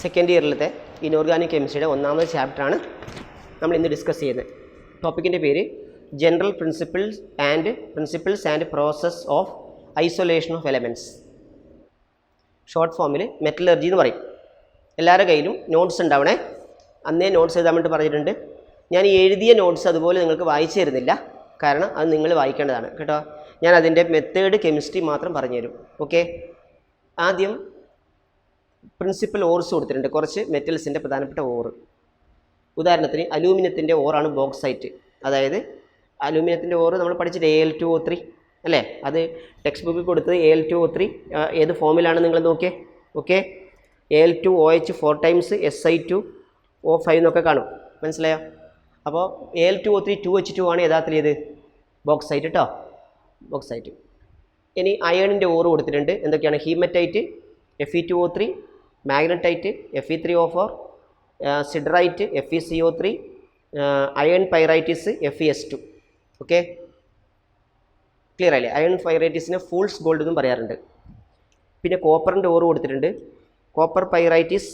Second ഇയറിലത്തെ inorganic കെമിസ്ട്രിയുടെ ഒന്നാമത്തെ ചാപ്റ്ററാണ് നമ്മൾ ഇന്ന് ഡിസ്കസ് ചെയ്യുന്നത്. ടോപ്പിക്കിൻ്റെ പേര് general principles and process of isolation of elements. Short ഫോമിൽ മെറ്റലർജി എന്ന് പറയും. എല്ലാവരുടെ കയ്യിലും നോട്ട്സ് ഉണ്ടാവണേ. അന്നേ നോട്ട്സ് എഴുതാൻ വേണ്ടി പറഞ്ഞിട്ടുണ്ട്. ഞാൻ ഈ എഴുതിയ നോട്ട്സ് അതുപോലെ നിങ്ങൾക്ക് വായിച്ചു തരുന്നില്ല, കാരണം അത് നിങ്ങൾ വായിക്കേണ്ടതാണ് കേട്ടോ. ഞാൻ അതിൻ്റെ മെത്തേഡ് കെമിസ്ട്രി മാത്രം പറഞ്ഞുതരും. ഓക്കെ, ആദ്യം പ്രിൻസിപ്പൽ ഓർസ് കൊടുത്തിട്ടുണ്ട്, കുറച്ച് മെറ്റൽസിൻ്റെ പ്രധാനപ്പെട്ട ഓറ്. ഉദാഹരണത്തിന് അലൂമിനിയത്തിൻ്റെ ഓറാണ് ബോക്സൈറ്റ്. അതായത് അലൂമിനിയത്തിൻ്റെ ഓറ് നമ്മൾ പഠിച്ചിട്ട് Al2O3 അല്ലേ? അത് ടെക്സ്റ്റ് ബുക്കിൽ കൊടുത്തത് Al2O3 ഏത് ഫോമിലാണ് നിങ്ങൾ നോക്കിയേ. ഓക്കെ, Al2OH 4 times Si2O5 എന്നൊക്കെ കാണും, മനസ്സിലായോ? അപ്പോൾ Al2O3 2H2 ആണ് യഥാർത്ഥത്തിൽ ഏത് ബോക്സൈറ്റ് കേട്ടോ, ബോക്സൈറ്റ്. ഇനി അയണിൻ്റെ ഓറ് കൊടുത്തിട്ടുണ്ട്. എന്തൊക്കെയാണ്? ഹീമറ്റൈറ്റ് Fe2O3, magnetite Fe3O4, siderite FeCO3, iron pyrites FeS2. Okay, clear ആയില്ലേ? അയൺ പൈറൈറ്റിസിനെ ഫൂൾസ് ഗോൾഡ് എന്നും പറയാറുണ്ട്. പിന്നെ കോപ്പറിൻ്റെ ഓറ് കൊടുത്തിട്ടുണ്ട്. കോപ്പർ പൈറൈറ്റിസ്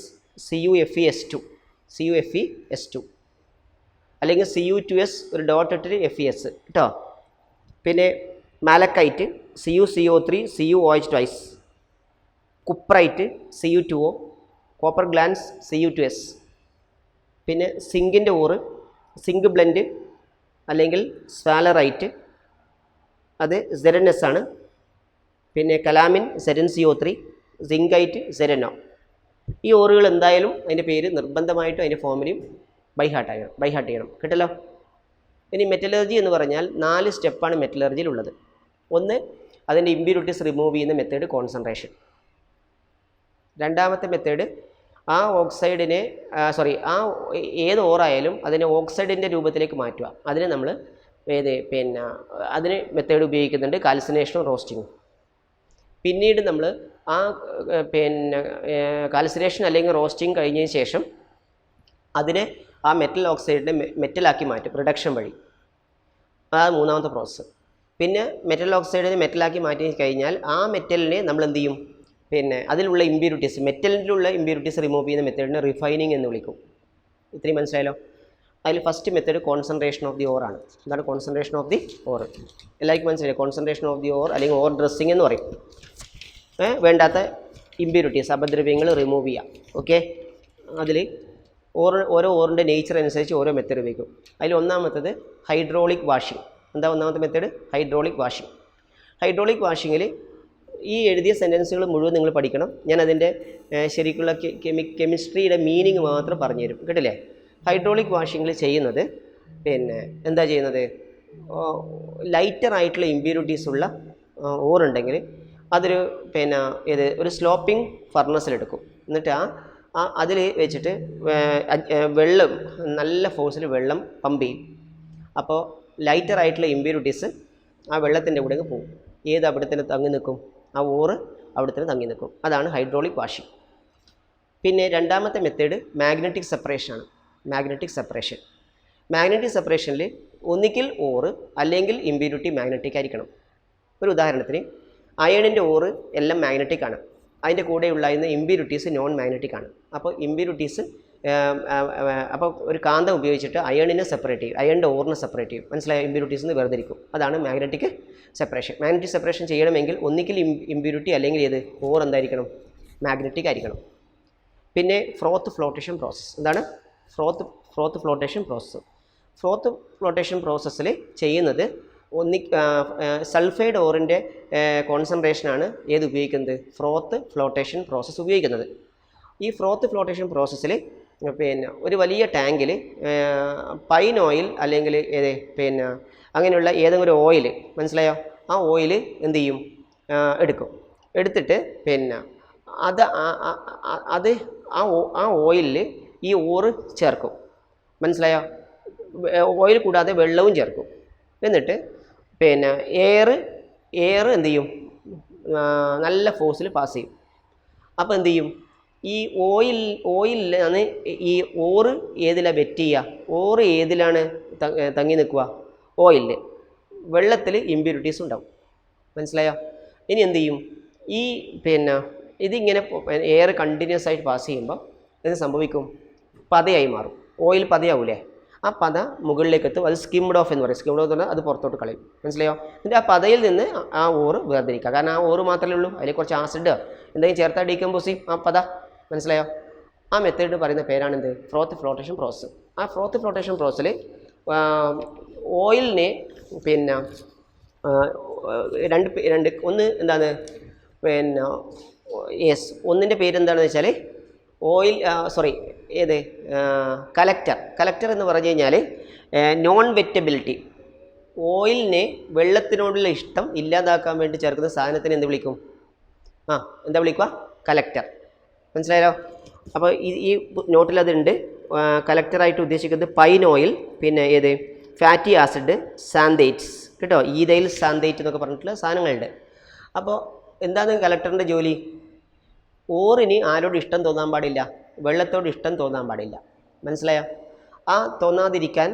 CuFeS2 അല്ലെങ്കിൽ Cu2S ഒരു ഡോട്ട് ഇട്ടിട്ട് FeS കേട്ടോ. പിന്നെ malachite CuCO3 CuOH twice, cuprite Cu2O, copper glance Cu2S. പിന്നെ സിങ്കിൻ്റെ ഓറ് സിങ്ക് ബ്ലെൻഡ് അല്ലെങ്കിൽ സ്വാലറൈറ്റ്, അത് ZnS ആണ്. പിന്നെ കലാമിൻ ZnCO3, സിങ്കൈറ്റ് ZnO. ഈ ഓറുകൾ എന്തായാലും അതിൻ്റെ പേര് നിർബന്ധമായിട്ടും അതിൻ്റെ ഫോമിലും ബൈഹാർട്ട് ചെയ്യണം കേട്ടല്ലോ. ഇനി മെറ്റലർജി എന്ന് പറഞ്ഞാൽ 4 സ്റ്റെപ്പാണ് മെറ്റലർജിയിലുള്ളത്. ഒന്ന്, അതിൻ്റെ ഇമ്പ്യൂരിറ്റീസ് റിമൂവ് ചെയ്യുന്ന മെത്തേഡ് കോൺസെൻട്രേഷൻ. രണ്ടാമത്തെ മെത്തേഡ് ആ ഓക്സൈഡിനെ ഏത് ഓറായാലും അതിനെ ഓക്സൈഡിൻ്റെ രൂപത്തിലേക്ക് മാറ്റുക. അതിന് നമ്മൾ അതിന് മെത്തേഡ് ഉപയോഗിക്കുന്നുണ്ട്, കാൽസിനേഷനും റോസ്റ്റിങ്ങും. പിന്നീട് നമ്മൾ ആ കാൽസിനേഷൻ അല്ലെങ്കിൽ റോസ്റ്റിംഗ് കഴിഞ്ഞതിന് ശേഷം അതിനെ ആ മെറ്റൽ ഓക്സൈഡിനെ മെറ്റലാക്കി മാറ്റും റിഡക്ഷൻ വഴി. അതാണ് മൂന്നാമത്തെ പ്രോസസ്സ്. പിന്നെ മെറ്റൽ ഓക്സൈഡിനെ മെറ്റലാക്കി മാറ്റി കഴിഞ്ഞാൽ ആ മെറ്റലിനെ നമ്മൾ എന്ത് ചെയ്യും? അതിലുള്ള ഇമ്പ്യൂരിറ്റീസ്, മെറ്റലിലുള്ള ഇമ്പ്യൂരിറ്റീസ് റിമൂവ് ചെയ്യുന്ന മെത്തേഡിനെ റിഫൈനിങ് എന്ന് വിളിക്കും. ഇത്രയും മനസ്സിലായല്ലോ. അതിൽ first method concentration of the or ആണ്. എന്താണ് കോൺസെൻട്രേഷൻ ഓഫ് ദി ഓർ? എല്ലാവർക്കും മനസ്സിലായി. കോൺസെൻട്രേഷൻ ഓഫ് ദി ഓർ അല്ലെങ്കിൽ ഓർ ഡ്രസ്സിങ് എന്ന് പറയും. വേണ്ടാത്ത ഇമ്പ്യൂരിറ്റീസ്, അപദ്രവ്യങ്ങൾ റിമൂവ് ചെയ്യാം. ഓക്കെ, അതിൽ ഓരോ ഓറിൻ്റെ നേച്ചർ അനുസരിച്ച് ഓരോ മെത്തേഡ് ഉപയോഗിക്കും. അതിൽ ഒന്നാമത്തേത് ഹൈഡ്രോളിക് വാഷിംഗ്. എന്താ ഒന്നാമത്തെ മെത്തേഡ്? Hydraulic washing. ഹൈഡ്രോളിക് വാഷിങ്ങിൽ ഈ എഴുതിയ സെൻറ്റൻസുകൾ മുഴുവൻ നിങ്ങൾ പഠിക്കണം. ഞാൻ അതിൻ്റെ ശരിക്കുള്ള കെമിസ്ട്രിയുടെ മീനിങ് മാത്രം പറഞ്ഞുതരും കേട്ടില്ലേ. ഹൈഡ്രോളിക് വാഷിങ്ങിൽ ചെയ്യുന്നത് എന്താ ചെയ്യുന്നത്? ലൈറ്റർ ആയിട്ടുള്ള ഇമ്പ്യൂരിറ്റീസ് ഉള്ള ഓറുണ്ടെങ്കിൽ അതൊരു ഒരു സ്ലോപ്പിംഗ് ഫർണസിലെടുക്കും. എന്നിട്ട് അതിൽ വെച്ചിട്ട് വെള്ളം നല്ല ഫോഴ്സിൽ വെള്ളം പമ്പ് ചെയ്യും. അപ്പോൾ ലൈറ്റർ ആയിട്ടുള്ള ഇമ്പ്യൂരിറ്റീസ് ആ വെള്ളത്തിൻ്റെ കൂടെ പോകും. ഏത് അവിടെ തന്നെ തങ്ങി നിൽക്കും? ആ ഓറ് അവിടെ തന്നെ തങ്ങി നിൽക്കും. അതാണ് ഹൈഡ്രോളിക് വാഷിംഗ്. പിന്നെ രണ്ടാമത്തെ മെത്തേഡ് മാഗ്നറ്റിക് സെപ്പറേഷനാണ്. മാഗ്നറ്റിക് സെപ്പറേഷനിൽ ഒന്നുകിൽ ഓറ് അല്ലെങ്കിൽ ഇമ്പ്യൂരിറ്റി മാഗ്നറ്റിക് ആയിരിക്കണം. ഒരു ഉദാഹരണത്തിന് അയണിൻ്റെ ഓറ് എല്ലാം മാഗ്നറ്റിക് ആണ്, അതിൻ്റെ കൂടെയുള്ള ഇമ്പ്യൂരിറ്റീസ് നോൺ മാഗ്നറ്റിക് ആണ്. അപ്പോൾ അപ്പോൾ ഒരു കാന്തം ഉപയോഗിച്ചിട്ട് അയണിനെ സെപ്പറേറ്റ് ചെയ്യും, അയണിൻ്റെ ഓറിനെ സെപ്പറേറ്റ് ചെയ്യും. മനസ്സിലായ? ഇമ്പ്യൂരിറ്റീസ് നിന്ന് വേർതിരിക്കും. അതാണ് മാഗ്നറ്റിക് സെപ്പറേഷൻ. മാഗ്നറ്റിക് സെപ്പറേഷൻ ചെയ്യണമെങ്കിൽ ഒന്നുകിൽ ഇമ്പ്യൂരിറ്റി അല്ലെങ്കിൽ ഏത് ഓർ എന്തായിരിക്കണം? മാഗ്നറ്റിക് ആയിരിക്കണം. പിന്നെ ഫ്രോത്ത് ഫ്ലോട്ടേഷൻ പ്രോസസ്സ്. എന്താണ് ഫ്രോത്ത് ഫ്ലോട്ടേഷൻ പ്രോസസ്സിൽ ചെയ്യുന്നത് സൾഫൈഡ് ഓറിൻ്റെ കോൺസെൻട്രേഷനാണ് ഏത് ഉപയോഗിക്കുന്നത്? ഫ്രോത്ത് ഫ്ലോട്ടേഷൻ പ്രോസസ്സ് ഉപയോഗിക്കുന്നത്. ഈ ഫ്രോത്ത് ഫ്ലോട്ടേഷൻ പ്രോസസ്സിൽ ഒരു വലിയ ടാങ്കിൽ പൈൻ ഓയിൽ അല്ലെങ്കിൽ അങ്ങനെയുള്ള ഏതെങ്കിലും ഓയിൽ, മനസ്സിലായോ? ആ ഓയിൽ എന്ത് ചെയ്യും? എടുത്തിട്ട് അത് ആ ഓയിലിൽ ഈ ഓറ് ചേർക്കും. മനസ്സിലായോ? ഓയിൽ കൂടാതെ വെള്ളവും ചേർക്കും. എന്നിട്ട് എയർ എന്ത് ചെയ്യും? നല്ല ഫോഴ്സിൽ പാസ് ചെയ്യും. അപ്പോൾ എന്ത് ചെയ്യും? ഈ ഓയിലാണ് ഈ ഓറ് ഏതിലാണ് വെറ്റ് ചെയ്യുക? ഓറ് ഏതിലാണ് തങ്ങി നിൽക്കുക? ഓയിലിൽ. വെള്ളത്തിൽ ഇമ്പ്യൂരിറ്റീസ് ഉണ്ടാവും. മനസ്സിലായോ? ഇനി എന്ത് ചെയ്യും? ഈ ഇതിങ്ങനെ എയർ കണ്ടിന്യൂസ് ആയിട്ട് പാസ് ചെയ്യുമ്പോൾ എന്ത് സംഭവിക്കും? പതയായി മാറും. ഓയിൽ പതയാവൂലേ? ആ പത മുകളിലേക്ക് എത്തും. അത് സ്കിംഡ് ഓഫ് എന്ന് പറയും. സ്കിംഡ് ഓഫ് എന്ന് പറഞ്ഞാൽ അത് പുറത്തോട്ട് കളയും. മനസ്സിലായോ? എന്നിട്ട് ആ പതയിൽ നിന്ന് ആ ഓറ് വേർതിരിക്കുക. കാരണം ആ ഓറ് മാത്രമേ ഉള്ളൂ, അതിൽ കുറച്ച് ആസിഡ് എന്തെങ്കിലും ചേർത്താൽ ഡീകമ്പോസ് ചെയ്യും ആ പത. മനസ്സിലായോ? ആ മെത്തേഡ് പറയുന്ന പേരാണെന്ത്? ഫ്രോത്ത് ഫ്ലോട്ടേഷൻ പ്രോസസ്സ്. ആ ഫ്രോത്ത് ഫ്ലോട്ടേഷൻ പ്രോസസ്സിൽ ഓയിലിനെ പിന്നെ രണ്ട് ഒന്ന് എന്താണ് പിന്നെ ഒന്നിൻ്റെ പേര് എന്താണെന്ന് വെച്ചാൽ ഓയിൽ കലക്ടർ എന്ന് പറഞ്ഞു കഴിഞ്ഞാൽ നോൺ വെറ്റബിലിറ്റി, ഓയിലിനെ വെള്ളത്തിനോടുള്ള ഇഷ്ടം ഇല്ലാതാക്കാൻ വേണ്ടി ചേർക്കുന്ന സാധനത്തിന് എന്ത് വിളിക്കും? എന്താ വിളിക്കുക? കലക്ടർ. മനസ്സിലായല്ലോ? അപ്പോൾ ഈ നോട്ടിൽ അതുണ്ട്. കലക്ടറായിട്ട് ഉദ്ദേശിക്കുന്നത് പൈൻ ഓയിൽ, പിന്നെ ഫാറ്റി ആസിഡ്, സാന്തേറ്റ്സ് കേട്ടോ, ഈതയിൽ സാന്തേറ്റ് എന്നൊക്കെ പറഞ്ഞിട്ടുള്ള സാധനങ്ങളുണ്ട്. അപ്പോൾ എന്താണ് കലക്ടറിൻ്റെ ജോലി? ഓറിന് ആരോട് ഇഷ്ടം തോന്നാൻ പാടില്ല, വെള്ളത്തോട് ഇഷ്ടം തോന്നാൻ പാടില്ല. മനസ്സിലായോ? ആ തോന്നാതിരിക്കാൻ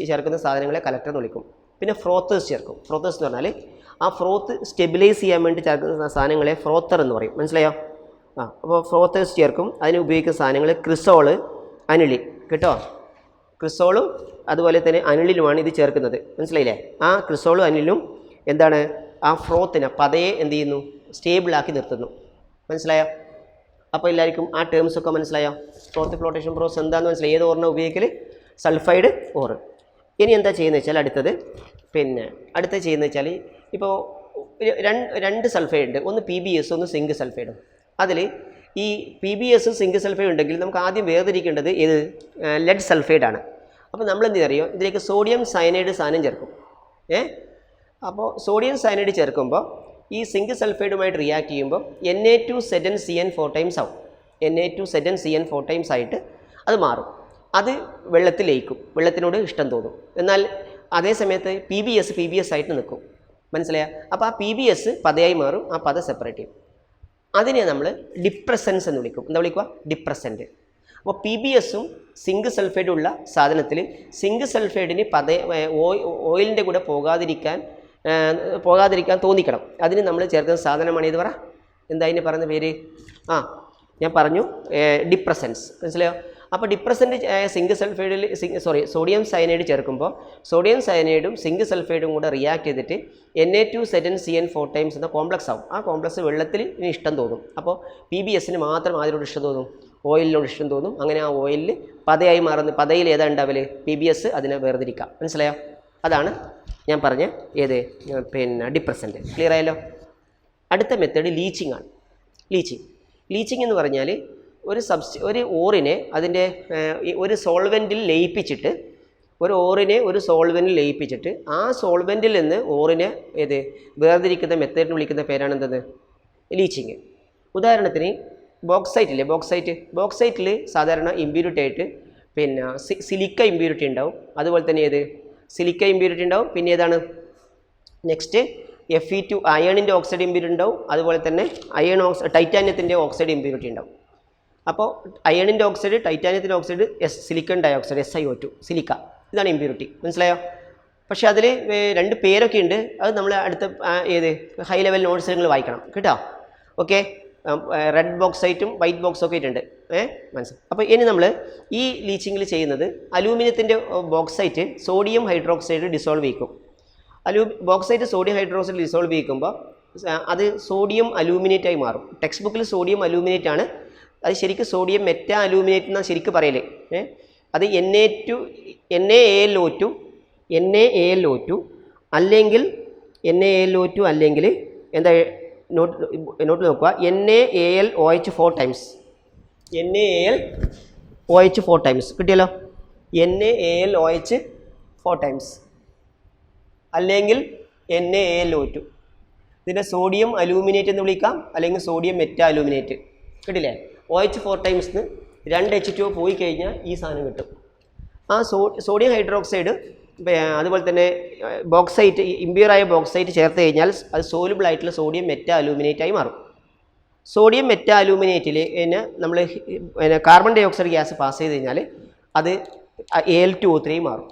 ചേർക്കുന്ന സാധനങ്ങളെ കലക്ടർ എന്ന് വിളിക്കും. പിന്നെ ഫ്രോത്തേഴ്സ് ചേർക്കും. ഫ്രോത്തേഴ്സ് എന്ന് പറഞ്ഞാൽ ആ ഫ്രോത്ത് സ്റ്റെബിലൈസ് ചെയ്യാൻ വേണ്ടി ചേർക്കുന്ന സാധനങ്ങളെ ഫ്രോത്തർ എന്ന് പറയും. മനസ്സിലായോ? അപ്പോൾ ഫ്രോത്തേഴ്സ് ചേർക്കും. അതിന് ഉപയോഗിക്കുന്ന സാധനങ്ങൾ ക്രിസോള്, അനിളി കേട്ടോ. ക്രിസോളും അതുപോലെ തന്നെ അനിളിലുമാണ് ഇത് ചേർക്കുന്നത്. മനസ്സിലായില്ലേ? ആ ക്രിസോളും അനിലും എന്താണ്? ആ ഫ്രോത്തിനെ പതയെ എന്ത് ചെയ്യുന്നു? സ്റ്റേബിളാക്കി നിർത്തുന്നു. മനസ്സിലായോ? അപ്പോൾ എല്ലാവർക്കും ആ ടേംസൊക്കെ മനസ്സിലായോ? ഫ്രോത്ത് ഫ്ലോട്ടേഷൻ പ്രോസസ് എന്താണെന്ന് മനസ്സിലായി? ഏത് ഓറിനെ ഉപയോഗിക്കൽ? സൾഫൈഡ് ഓറ്. ഇനി എന്താ ചെയ്യുന്നത് വെച്ചാൽ അടുത്തത് ചെയ്യുന്നത് വെച്ചാൽ ഇപ്പോൾ രണ്ട് സൾഫൈഡ് ഉണ്ട്. ഒന്ന് PbS, ഒന്ന് സിങ്ക് സൾഫൈഡും. അതിൽ ഈ PbS സിങ്ക് സൾഫൈഡ് ഉണ്ടെങ്കിൽ നമുക്ക് ആദ്യം വേർതിരിക്കേണ്ടത് ഏത്? ലെഡ് സൾഫൈഡാണ്. അപ്പോൾ നമ്മൾ എന്ത് അറിയോ? ഇതിലേക്ക് സോഡിയം സയനൈഡ് സാധനം ചേർക്കും. അപ്പോൾ സോഡിയം സയനൈഡ് ചേർക്കുമ്പോൾ ഈ സിങ്ക് സൾഫൈഡുമായിട്ട് റിയാക്ട് ചെയ്യുമ്പോൾ Na2ZnCN 4 ടൈംസ് ആവും. Na2ZnCN 4 ടൈംസ് ആയിട്ട് അത് മാറും. അത് വെള്ളത്തിൽ ലയിക്കും, വെള്ളത്തിനോട് ഇഷ്ടം തോന്നും. എന്നാൽ അതേ സമയത്ത് PbS ആയിട്ട് നിൽക്കും. മനസ്സിലായോ? അപ്പോൾ ആ PbS പതയായി മാറും, ആ പത സെപ്പറേറ്റ് ചെയ്യും. അതിനെ നമ്മൾ ഡിപ്രസൻസ് എന്ന് വിളിക്കും. എന്താ വിളിക്കുക? ഡിപ്രസൻറ്റ്. അപ്പോൾ PbSഉം സിങ്ക് സൾഫൈഡും ഉള്ള സാധനത്തിൽ സിങ്ക് സൾഫൈഡിന് ഓയിലിൻ്റെ കൂടെ പോകാതിരിക്കാൻ തോന്നിക്കണം. അതിന് നമ്മൾ ചേർക്കുന്ന സാധനമാണ് ഇത്. എന്താ അതിന് പറയുന്ന പേര്? ഞാൻ പറഞ്ഞു, ഡിപ്രസൻസ്. മനസ്സിലായോ? അപ്പോൾ ഡിപ്രസൻറ്റ് സിങ്ക് സൾഫൈഡിൽ സോഡിയം സയനൈഡ് ചേർക്കുമ്പോൾ സോഡിയം സയനൈഡും സിങ്ക് സൾഫൈഡും കൂടെ റിയാക്ട് ചെയ്തിട്ട് Na2ZnCN 4 ടൈംസ് എന്ന കോംപ്ലക്സ് ആവും. ആ കോംപ്ലക്സ് വെള്ളത്തിൽ ഇഷ്ടം തോന്നും. അപ്പോൾ PbSന് മാത്രം അതിനോട് ഇഷ്ടം തോന്നും, ഓയിലിനോട് ഇഷ്ടം തോന്നും. അങ്ങനെ ആ ഓയിലിൽ പതയായി മാറുന്ന പതയിൽ ഏതാ ഉണ്ടാവൽ? PbS. അതിനെ വേർതിരിക്കാം. മനസ്സിലായോ? അതാണ് ഞാൻ പറഞ്ഞ ഡിപ്രസൻറ്റ്. ക്ലിയർ ആയല്ലോ? അടുത്ത മെത്തേഡ് ലീച്ചിങ് ആണ്. ലീച്ചിങ് എന്ന് പറഞ്ഞാൽ ഒരു ഓറിനെ അതിൻ്റെ ഒരു സോൾവെൻറ്റിൽ ലയിപ്പിച്ചിട്ട് ആ സോൾവെൻറ്റിൽ നിന്ന് ഓറിനെ വേർതിരിക്കുന്ന മെത്തേഡിന് വിളിക്കുന്ന പേരാണ് എന്തത്? ലീച്ചിങ്. ഉദാഹരണത്തിന് ബോക്സൈറ്റിൽ സാധാരണ ഇമ്പ്യൂരിറ്റി ആയിട്ട് സിലിക്ക ഇമ്പ്യൂരിറ്റി ഉണ്ടാവും. അതുപോലെ തന്നെ സിലിക്ക ഇമ്പ്യൂരിറ്റി ഉണ്ടാവും. പിന്നെ ഏതാണ് നെക്സ്റ്റ്? Fe2 അയണിൻ്റെ ഓക്സൈഡ് ഇമ്പ്യൂരിറ്റി ഉണ്ടാവും. അതുപോലെ തന്നെ ടൈറ്റാനിയത്തിൻ്റെ ഓക്സൈഡ് ഇമ്പ്യൂരിറ്റി ഉണ്ടാവും. അപ്പോൾ അയണിൻ്റെ ഓക്സൈഡ്, ടൈറ്റാനിയത്തിൻ്റെ oxide, silicon dioxide SiO2, silica. ഇതാണ് ഇമ്പ്യൂരിറ്റി. മനസ്സിലായോ? പക്ഷേ അതിൽ രണ്ട് പേരൊക്കെ ഉണ്ട്. അത് നമ്മൾ അടുത്ത ഹൈ ലെവൽ നോട്ട്സ് നിങ്ങൾ വായിക്കണം കേട്ടോ. ഓക്കെ, റെഡ് ബോക്സൈറ്റും വൈറ്റ് ബോക്സൊക്കെ ആയിട്ടുണ്ട്. മനസ്സിലായി? അപ്പോൾ ഇനി നമ്മൾ ഈ ലീച്ചിങ്ങിൽ ചെയ്യുന്നത് അലൂമിനിയത്തിൻ്റെ ബോക്സൈറ്റ് സോഡിയം ഹൈഡ്രോക്സൈഡ് ഡിസോൾവ് ചെയ്യിക്കും. ബോക്സൈറ്റ് സോഡിയം ഹൈഡ്രോക്സൈഡ് ഡിസോൾവ് ചെയ്യിക്കുമ്പോൾ അത് സോഡിയം അലൂമിനേറ്റായി മാറും. ടെക്സ്റ്റ് ബുക്കിൽ സോഡിയം അലൂമിനേറ്റ് ആണ്. അത് ശരിക്കും സോഡിയം മെറ്റാ അലൂമിനേറ്റ് എന്നാണ് ശരിക്കും പറയല്. അത് NaAlO2 അല്ലെങ്കിൽ എന്താ നോട്ട് നോക്കുക, NaAlOH 4 ടൈംസ്. NaAlOH 4 ടൈംസ് കിട്ടിയല്ലോ. NaAlOH 4 ടൈംസ് അല്ലെങ്കിൽ NaAlO2. ഇതിനെ സോഡിയം അലൂമിനേറ്റ് എന്ന് വിളിക്കാം, അല്ലെങ്കിൽ സോഡിയം മെറ്റാ അലൂമിനേറ്റ്. കിട്ടില്ലേ? OH 4 ടൈംസിന് 2 H2O പോയി കഴിഞ്ഞാൽ ഈ സാധനം കിട്ടും. ആ സോഡിയം ഹൈഡ്രോക്സൈഡ് അതുപോലെ തന്നെ ബോക്സൈറ്റ്, ഇമ്പ്യൂറായ ബോക്സൈറ്റ് ചേർത്ത് കഴിഞ്ഞാൽ അത് സോലുബിൾ ആയിട്ടുള്ള സോഡിയം മെറ്റാ അലൂമിനേറ്റായി മാറും. സോഡിയം മെറ്റാ അലൂമിനേറ്റിൽ നമ്മൾ carbon dioxide gas pass ചെയ്ത് കഴിഞ്ഞാൽ അത് Al2O3 മാറും.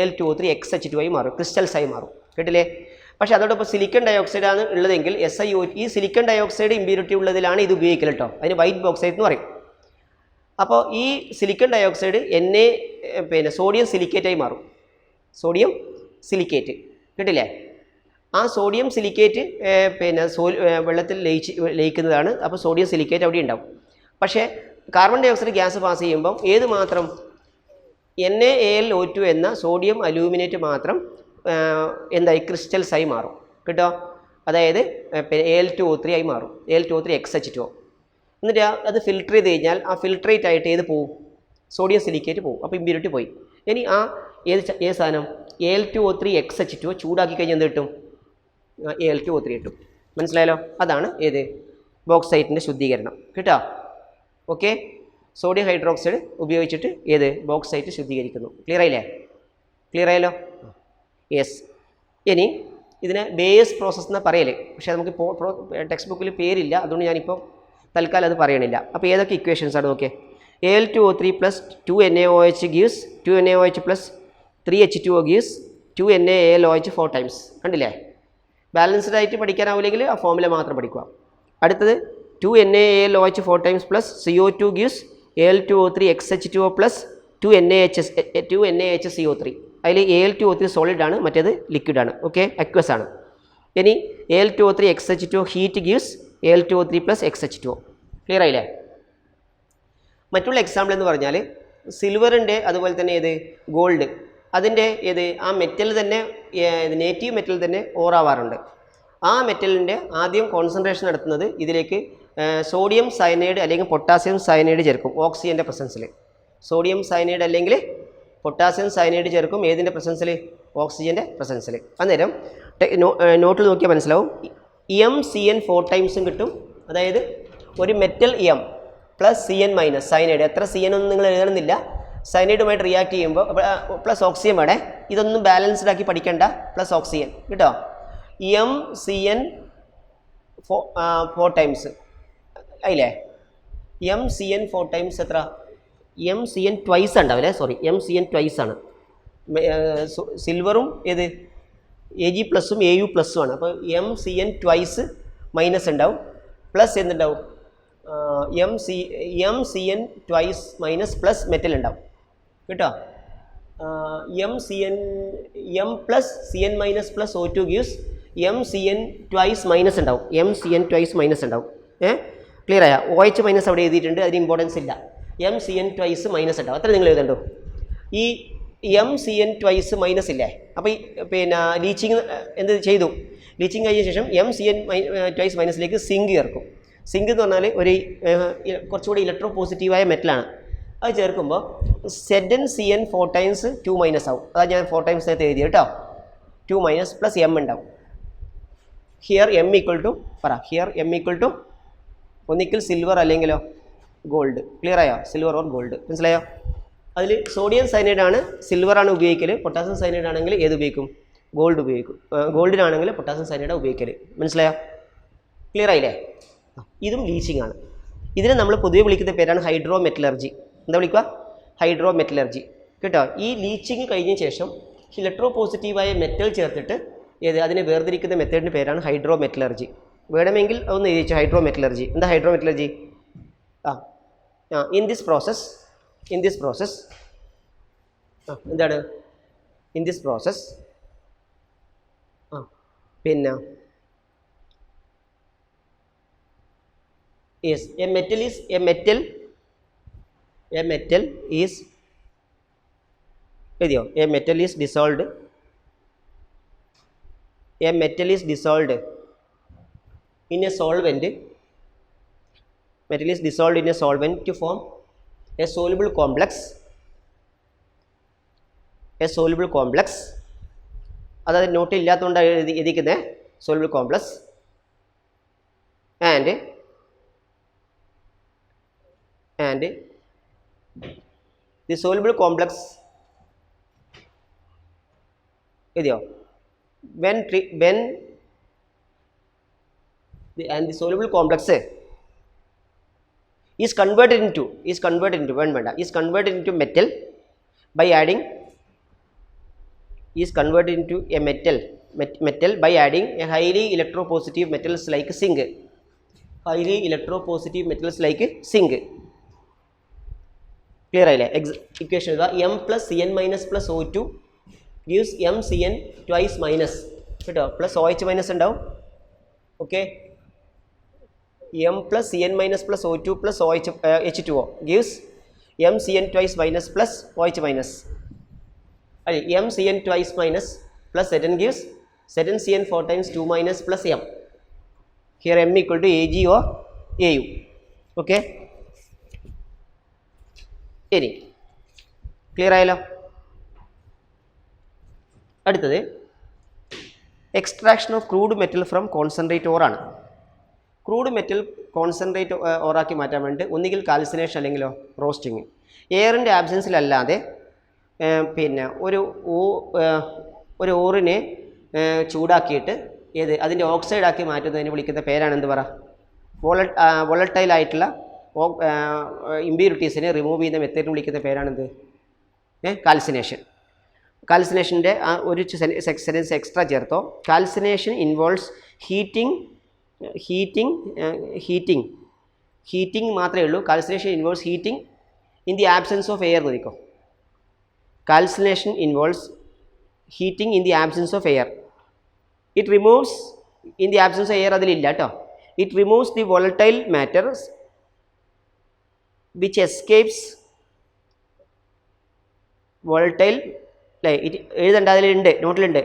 Al2O3 XH2 ആയി മാറും, ക്രിസ്റ്റൽസ് ആയി മാറും. കേട്ടില്ലേ? പക്ഷേ അതോടൊപ്പം സിലിക്കൺ ഡയോക്സൈഡാണ് ഉള്ളതെങ്കിൽ SiO2, ഈ സിലിക്കൺ ഡയോക്സൈഡ് ഇമ്പ്യൂരിറ്റി ഉള്ളതിലാണ് ഇത് ഉപയോഗിക്കൽ കേട്ടോ. അതിന് വൈറ്റ് ബോക്സൈറ്റ് എന്ന് പറയും. അപ്പോൾ ഈ സിലിക്കൺ ഡയോക്സൈഡ് പിന്നെ സോഡിയം സിലിക്കേറ്റായി മാറും. സോഡിയം സിലിക്കേറ്റ് കിട്ടില്ലേ? ആ സോഡിയം സിലിക്കേറ്റ് പിന്നെ വെള്ളത്തിൽ ലയിക്കുന്നതാണ്. അപ്പോൾ സോഡിയം സിലിക്കേറ്റ് അവിടെ ഉണ്ടാവും. പക്ഷേ carbon dioxide gas pass ചെയ്യുമ്പം ഏത് മാത്രം NaAlO2 എന്ന സോഡിയം അലൂമിനേറ്റ് മാത്രം എന്തായി ക്രിസ്റ്റൽസായി മാറും കേട്ടോ. അതായത് Al2O3 ആയി മാറും. Al2O3 XH2O. എന്നിട്ട് അത് ഫിൽട്ടർ ചെയ്ത് കഴിഞ്ഞാൽ ആ ഫിൽട്രേറ്റ് ആയിട്ട് ഏത് പോവും? സോഡിയം സിലിക്കേറ്റ് പോവും. അപ്പോൾ ഇമ്പ്യൂരിറ്റി പോയി. ഇനി ആ ഏത് സാധനം Al2O3 XH2O ചൂടാക്കി കഴിഞ്ഞാൽ എന്ത് കിട്ടും? Al2O3 കിട്ടും. മനസ്സിലായല്ലോ? അതാണ് ഏത് ബോക്സൈറ്റിൻ്റെ ശുദ്ധീകരണം കേട്ടോ. ഓക്കെ, സോഡിയം ഹൈഡ്രോക്സൈഡ് ഉപയോഗിച്ചിട്ട് ഏത് ബോക്സൈറ്റ് ശുദ്ധീകരിക്കുന്നു. ക്ലിയർ ആയില്ലേ? ക്ലിയർ ആയല്ലോ? യെസ്. ഇനി ഇതിനെ ബേസ് പ്രോസസ് എന്നാണ് പറയൽ. പക്ഷേ നമുക്ക് ടെക്സ്റ്റ് ബുക്കിൽ പേരില്ല, അതുകൊണ്ട് ഞാനിപ്പോൾ തൽക്കാലം അത് പറയണില്ല. അപ്പോൾ ഏതൊക്കെ ഇക്വേഷൻസ് ആണ് നോക്കിയേ? Al2O3 plus 2NaOH gives 2NaOH plus 3H2O gives 2NaAlOH 4 times. കണ്ടില്ലേ? ബാലൻസ്ഡ് ആയിട്ട് പഠിക്കാനാവില്ലെങ്കിൽ ആ ഫോമുല മാത്രം പഠിക്കുക. അടുത്തത് 2NaAlOH 4 times plus CO2 gives Al2O3 XH2O plus 2NaHCO3. അതിൽ Al2O3 സോളിഡ് ആണ്, മറ്റേത് ലിക്വിഡ് ആണ്. ഓക്കെ, അക്വസ് ആണ്. ഇനി Al2O3 XH2O heat gives Al2O3 plus XH2O. Clear ആയില്ലേ? മറ്റുള്ള എക്സാമ്പിൾ എന്ന് പറഞ്ഞാൽ സിൽവറിൻ്റെ അതുപോലെ തന്നെ ഏത് ഗോൾഡ്, അതിൻ്റെ ഏത് ആ മെറ്റൽ തന്നെ നേറ്റീവ് മെറ്റൽ തന്നെ ഓറാവാറുണ്ട്. ആ മെറ്റലിൻ്റെ ആദ്യം കോൺസെൻട്രേഷൻ നടത്തുന്നത് ഇതിലേക്ക് സോഡിയം സയനൈഡ് അല്ലെങ്കിൽ പൊട്ടാസ്യം സയനൈഡ് ചേർക്കും ഓക്സിജൻ്റെ പ്രസൻസിൽ. സോഡിയം സയനൈഡ് അല്ലെങ്കിൽ പൊട്ടാസ്യം സയനൈഡ് ചേർക്കും ഏതിൻ്റെ പ്രസൻസിൽ? ഓക്സിജൻ്റെ പ്രസൻസിൽ. അന്നേരം നോട്ടിൽ നോക്കിയാൽ മനസ്സിലാവും MCN 4 ടൈംസും കിട്ടും. അതായത് ഒരു metal M plus CN minus cyanide, എത്ര CN ഒന്നും നിങ്ങൾ എഴുതണമെന്നില്ല, സയനൈഡുമായിട്ട് റിയാക്ട് ചെയ്യുമ്പോൾ പ്ലസ് ഓക്സിജൻ വേണേ. ഇതൊന്നും ബാലൻസ്ഡ് ആക്കി പഠിക്കേണ്ട, പ്ലസ് ഓക്സിജൻ കേട്ടോ. MCN 4 ടൈംസ് അതില്ലേ? MCN 4 ടൈംസ് എത്ര? MCN ട്വൈസ് ഉണ്ടാവില്ലേ? സോറി, MCN ട്വൈസ് ആണ്. സിൽവറും ഏത് Ag പ്ലസും Au പ്ലസും ആണ്. അപ്പോൾ MCN ട്വൈസ് മൈനസ് ഉണ്ടാവും, പ്ലസ് എന്തുണ്ടാവും? MCN twice minus plus metal ഉണ്ടാവും കേട്ടോ. M plus CN minus plus O2 gives MCN twice minus ഉണ്ടാവും. MCN ട്വൈസ് മൈനസ് ഉണ്ടാവും. ക്ലിയർ ആയ? OH മൈനസ് അവിടെ എഴുതിയിട്ടുണ്ട്, അതിന് ഇമ്പോർട്ടൻസ് ഇല്ല. MCN ട്വൈസ് മൈനസ് ഉണ്ടാവും, അത്ര നിങ്ങൾ എഴുതണ്ടോ. ഈ MCN ട്വൈസ് മൈനസ് ഇല്ലേ? അപ്പോൾ ഈ പിന്നെ ലീച്ചിങ് എന്ത് ചെയ്തു? ലീച്ചിങ് കഴിഞ്ഞ ശേഷം MCN ട്വൈസ് മൈനസിലേക്ക് സിങ്ക് ചേർക്കും. സിങ്ക് എന്ന് പറഞ്ഞാൽ ഒരു കുറച്ചുകൂടി ഇലക്ട്രോ പോസിറ്റീവായ മെറ്റലാണ്. അത് ചേർക്കുമ്പോൾ ZnCN 4 ടൈംസ് 2 മൈനസ് ആവും. അതാണ് ഞാൻ 4 ടൈംസ് നേരത്തെ എഴുതിയത് കേട്ടോ. 2 മൈനസ് പ്ലസ് M ഉണ്ടാവും. Here M equal to here M equal to ഒന്നിക്കൽ സിൽവർ അല്ലെങ്കിലോ ഗോൾഡ്. ക്ലിയർ ആയോ? Silver or gold. മനസ്സിലായോ? അതിൽ സോഡിയം സയനൈഡ് ആണ്, സിൽവറാണ് ഉപയോഗിക്കൽ. പൊട്ടാസ്യം സയനൈഡ് ആണെങ്കിൽ ഏത് ഉപയോഗിക്കും? ഗോൾഡ് ഉപയോഗിക്കും. ഗോൾഡിനാണെങ്കിൽ പൊട്ടാസ്യം സയനൈഡ് ഉപയോഗിക്കൽ. മനസ്സിലായോ? ക്ലിയർ ആയില്ലേ? ഇതും ലീച്ചിങ് ആണ്. ഇതിനെ നമ്മൾ പൊതുവെ വിളിക്കുന്ന പേരാണ് ഹൈഡ്രോ മെറ്റലർജി. എന്താ വിളിക്കുക? ഹൈഡ്രോ മെറ്റലർജി കേട്ടോ. ഈ ലീച്ചിങ് കഴിഞ്ഞ ശേഷം ഇലക്ട്രോ പോസിറ്റീവായ മെറ്റൽ ചേർത്തിട്ട് അതിനെ വേർതിരിക്കുന്ന മെത്തേഡിൻ്റെ പേരാണ് ഹൈഡ്രോ മെറ്റലർജി. വേണമെങ്കിൽ ഒന്ന് എഴുതിച്ചു ഹൈഡ്രോ മെറ്റലർജി. എന്താ hydro metallurgy? In this process എന്താണ്? ഇൻ ദിസ് പ്രോസസ് പിന്നെ yes, a metal is dissolved in a solvent. Metal is dissolved in a solvent to form a soluble complex. അതായത് not ഇല്ലാത്തതുകൊണ്ടാണ് എഴുതിക്കുന്നത് soluble complex. and the soluble complex when the soluble complex is converted into metal by adding by adding a highly electropositive metals like zinc. Clear ആയില്ലേ? Equation എഴുതുക. M plus C N minus plus O2 gives M C N twice minus കേട്ടോ, plus OH minus ഉണ്ടാവും. Okay, M plus C N minus plus O2 plus H2O gives M C N twice minus plus OH minus. അല്ലെ, M C N twice minus plus Zn gives ZnCN 4 times 2 minus plus M. Here M equal to Ag or Au. Okay. ഇനി clear ആയല്ലോ? അടുത്തത് extraction of crude metal from concentrate or ആണ്. Crude metal concentrate ഓറാക്കി മാറ്റാൻ വേണ്ടി ഒന്നുകിൽ calcination അല്ലെങ്കിലോ roasting. എയറിൻ്റെ ആബ്സെൻസിലല്ലാതെ പിന്നെ ഒരു ഓറിനെ ചൂടാക്കിയിട്ട് അതിൻ്റെ ഓക്സൈഡാക്കി മാറ്റുന്നതിന് വിളിക്കുന്ന പേരാണ് എന്ത് പറ? വോളട്ടൈലായിട്ടുള്ള ഇമ്പ്യൂരിറ്റീസിനെ റിമൂവ് ചെയ്യുന്ന മെത്തേഡിന് വിളിക്കുന്ന പേരാണെന്ത്? കാൽസിനേഷൻ. കാൽസിനേഷൻ്റെ ആ ഒരു സെൻറ്റൻസ് എക്സ്ട്രാ ചേർത്തോ. കാൽസിനേഷൻ ഇൻവോൾവ്സ് ഹീറ്റിംഗ് മാത്രമേ ഉള്ളൂ. Calcination involves heating in the absence of air നോക്കിക്കോ. Calcination involves heating in the absence of air. It removes in the absence of air adililla ട്ടോ. It removes the volatile matters which escapes volatile. It എഴുതണ്ട, അതിലുണ്ട്, നോട്ടിലുണ്ട്.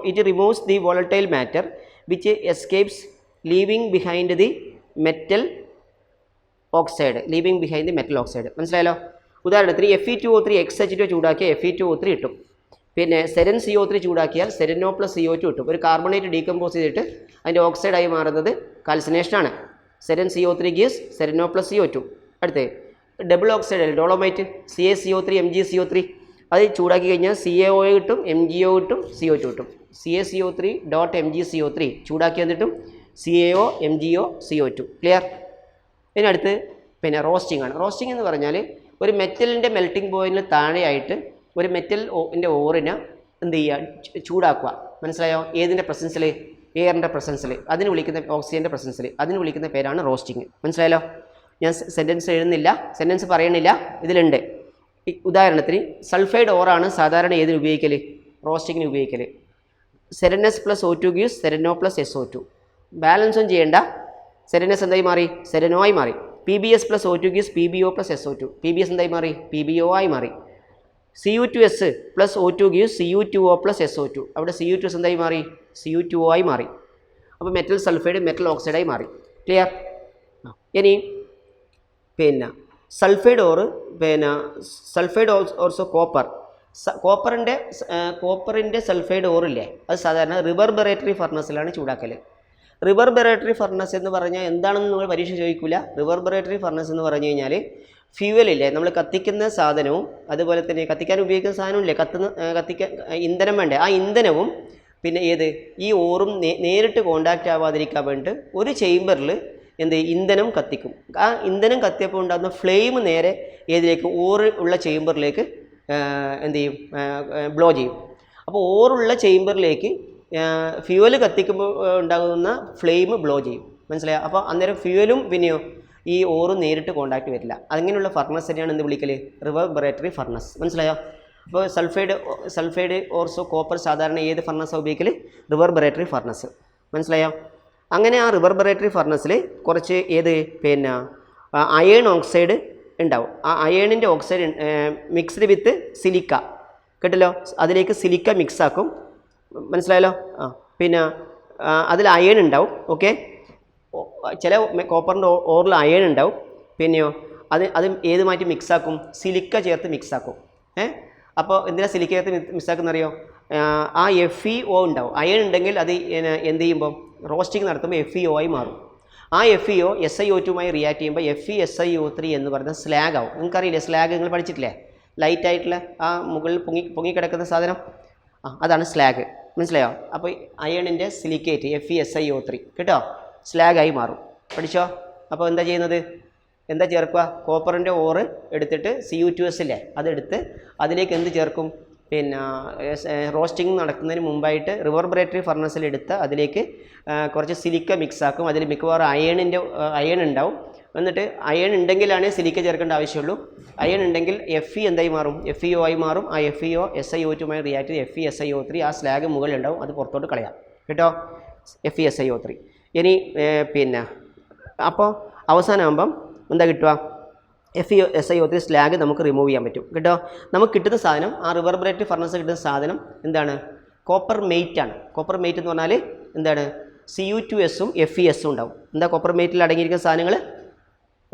It removes the volatile matter which escapes leaving behind the metal oxide. മനസ്സിലായല്ലോ? ഉദാഹരണത്തിന് Fe2O3 XH2 ചൂടാക്കിയ Fe2O3 കിട്ടും. പിന്നെ സെരൻ CO3 ചൂടാക്കിയാൽ സെരനോ plus CO2 കിട്ടും. ഒരു carbonate decompose ചെയ്തിട്ട് അതിൻ്റെ ഓക്സൈഡായി മാറുന്നത് കാൽസിനേഷനാണ്. സെരൻ CO3 ഗീവ്സ് സെരനോ പ്ലസ് CO2. അടുത്ത് double oxide dolomite CaCO3 MgCO3, അത് ചൂടാക്കി കഴിഞ്ഞാൽ CaO കിട്ടും, MgO കിട്ടും, CO2 കിട്ടും. CaCO3 ഡോട്ട് MgCO3 ചൂടാക്കി വന്നിട്ടും CaO MgO CO2. ക്ലിയർ? ഇതിനടുത്ത് പിന്നെ റോസ്റ്റിംഗ് ആണ്. റോസ്റ്റിംഗ് എന്ന് പറഞ്ഞാൽ ഒരു മെറ്റലിൻ്റെ മെൽറ്റിംഗ് പോയിന്റിൽ താഴെയായിട്ട് ഒരു മെറ്റലിൻ്റെ ഓറിനെ എന്ത് ചെയ്യുക? ചൂടാക്കുക. മനസ്സിലായോ? ഏതിൻ്റെ പ്രസൻസിൽ? എയറിൻ്റെ പ്രസൻസിൽ, അതിന് വിളിക്കുന്ന ഓക്സിജൻ്റെ പ്രസൻസിൽ, അതിന് വിളിക്കുന്ന പേരാണ് റോസ്റ്റിംഗ്. മനസ്സിലായല്ലോ? ഞാൻ സെൻറ്റൻസ് എഴുതുന്നില്ല, സെൻറ്റൻസ് പറയണില്ല, ഇതിലുണ്ട്. ഉദാഹരണത്തിന് സൾഫൈഡ് ഓറാണ് സാധാരണ ഏതിന് ഉപയോഗിക്കൽ? റോസ്റ്റിങ്ങിന് ഉപയോഗിക്കൽ. സെരനസ് പ്ലസ് O2 ഗീവ്സ് സെരനോ പ്ലസ് SO2. ബാലൻസ് ഒന്നും ചെയ്യേണ്ട. സെരനസ് എന്തായി മാറി? സെരനോ ആയി മാറി. PbS plus O2 gives PbO plus SO2. PbS എന്തായി മാറി? PbO ആയി മാറി. Cu2S plus O2 gives Cu2O plus SO2. അവിടെ Cu2S എന്തായി മാറി? Cu2O ആയി മാറി. അപ്പോൾ മെറ്റൽ സൾഫൈഡ് മെറ്റൽ ഓക്സൈഡായി മാറി. ക്ലിയർ? ഇനി പിന്നെ സൾഫൈഡ് ഓൾസോ കോപ്പറിൻ്റെ സൾഫൈഡ് ഓറില്ലേ, അത് സാധാരണ റിവർബറേറ്ററി ഫർണസിലാണ് ചൂടാക്കൽ. റിവർബറേറ്ററി ഫർണസ് എന്ന് പറഞ്ഞാൽ എന്താണെന്ന് നിങ്ങൾ പരീക്ഷ ചോദിക്കില്ല. റിവർബറേറ്ററി ഫർണസ് എന്ന് പറഞ്ഞു കഴിഞ്ഞാൽ ഫ്യൂവലില്ലേ, നമ്മൾ കത്തിക്കുന്ന സാധനവും അതുപോലെ തന്നെ കത്തിക്കാൻ ഉപയോഗിക്കുന്ന സാധനമില്ലേ, കത്തിക്കാൻ ഇന്ധനം വേണ്ടേ, ആ ഇന്ധനവും പിന്നെ ഈ ഓറും നേരിട്ട് കോണ്ടാക്റ്റ് ആവാതിരിക്കാൻ വേണ്ടി ഒരു ചേമ്പറിൽ ഇന്ധനം കത്തിക്കും. ആ ഇന്ധനം കത്തിയപ്പോൾ ഉണ്ടാകുന്ന ഫ്ലെയിം നേരെ ഏതിലേക്ക്? ഓറ് ഉള്ള ചേമ്പറിലേക്ക് ബ്ലോ ചെയ്യും. അപ്പോൾ ഓറുള്ള ചേമ്പറിലേക്ക് ഫ്യൂവൽ കത്തിക്കുമ്പോൾ ഉണ്ടാകുന്ന ഫ്ലെയിം ബ്ലോ ചെയ്യും. മനസ്സിലായോ? അപ്പോൾ അന്നേരം ഫ്യൂവലും പിന്നെയോ ഈ ഓറും നേരിട്ട് കോണ്ടാക്റ്റ് വരില്ല. അങ്ങനെയുള്ള ഫർണസ് തന്നെയാണ് എന്ത് വിളിക്കൽ? റിവർബറേറ്ററി ഫർണസ്. മനസ്സിലായോ? അപ്പോൾ സൾഫൈഡ് ഓർസോ കോപ്പർ സാധാരണ ഏത് ഫർണസാണ് ഉപയോഗിക്കൽ? റിവർബറേറ്ററി ഫർണസ്. മനസ്സിലായോ? അങ്ങനെ ആ റിവർബറേറ്ററി ഫർണസിൽ കുറച്ച് പിന്നെ അയേൺ ഓക്സൈഡ് ഉണ്ടാവും. ആ അയേണിൻ്റെ ഓക്സൈഡ് മിക്സ്ഡ് വിത്ത് സിലിക്ക കേട്ടല്ലോ, അതിലേക്ക് സിലിക്ക മിക്സ് ആക്കും. മനസ്സിലായല്ലോ? പിന്നെ അതിൽ അയേൺ ഉണ്ടാവും. ഓക്കെ, ചില കോപ്പറിൻ്റെ ഓറിൽ അയേൺ ഉണ്ടാവും. പിന്നെയോ അത് ഏത് മാറ്റി മിക്സാക്കും? സിലിക്ക ചേർത്ത് മിക്സാക്കും. അപ്പോൾ എന്തിനാണ് സിലിക്ക ചേർത്ത് മിക്സാക്കുന്നറിയോ? ആ FeO ഉണ്ടാവും. അയേൺ ഉണ്ടെങ്കിൽ അത് എന്ത് ചെയ്യുമ്പോൾ റോസ്റ്റിംഗ് നടത്തുമ്പോൾ FeO ആയി മാറും. ആ FeO SiO2മായി റിയാക്ട് ചെയ്യുമ്പോൾ FeSiO3 എന്ന് പറയുന്ന സ്ലാഗ് ആവും. നിങ്ങൾക്കറിയില്ലേ സ്ലാഗ്? നിങ്ങൾ പഠിച്ചിട്ടില്ലേ? ലൈറ്റായിട്ടുള്ള ആ മുകളിൽ പൊങ്ങിക്കിടക്കുന്ന സാധനം, അതാണ് സ്ലാഗ്. മനസ്സിലായോ? അപ്പോൾ അയേണിൻ്റെ സിലിക്കേറ്റ് FeSiO3 കേട്ടോ സ്ലാഗായി മാറും. പഠിച്ചോ? അപ്പോൾ എന്താ ചെയ്യുന്നത്? എന്താ ചേർക്കുക? കോപ്പറിൻ്റെ ഓറ് എടുത്തിട്ട് Cu2S ഇല്ലേ, അതെടുത്ത് അതിലേക്ക് എന്ത് ചേർക്കും? പിന്നെ റോസ്റ്റിംഗ് നടക്കുന്നതിന് മുമ്പായിട്ട് റിവർബറേറ്ററി ഫർണസിൽ എടുത്ത് അതിലേക്ക് കുറച്ച് സിലിക്ക മിക്സ് ആക്കും. അതിൽ മിക്കവാറും അയേൺ ഉണ്ടാവും. എന്നിട്ട് അയൺ ഉണ്ടെങ്കിലാണ് സിലിക്ക ചേർക്കേണ്ട ആവശ്യമുള്ളൂ. അയൺ ഉണ്ടെങ്കിൽ Fe എന്തായി മാറും? FeO ആയി മാറും. ആ FeO SiO2മായി റിയാക്ട് ചെയ്ത് FeSiO3 ആ സ്ലാഗ് മുകളിലുണ്ടാവും, അത് പുറത്തോട്ട് കളയാം കേട്ടോ. FeSiO3 ഇനി പിന്നെ അപ്പോൾ അവസാനമാകുമ്പം എന്താ കിട്ടുക? FeSiO3 സ്ലാഗ് നമുക്ക് റിമൂവ് ചെയ്യാൻ പറ്റും കേട്ടോ. നമുക്ക് കിട്ടുന്ന സാധനം, ആ റിവർബറേറ്ററി ഫർണസ് കിട്ടുന്ന സാധനം എന്താണ്? കോപ്പർ മെയ്റ്റ് ആണ്. കോപ്പർ മെയ്റ്റ് എന്ന് പറഞ്ഞാൽ എന്താണ്? Cu2Sഉം Fes ഉണ്ടാവും. എന്താ കോപ്പർ മെയ്റ്റിൽ അടങ്ങിയിരിക്കുന്ന സാധനങ്ങൾ?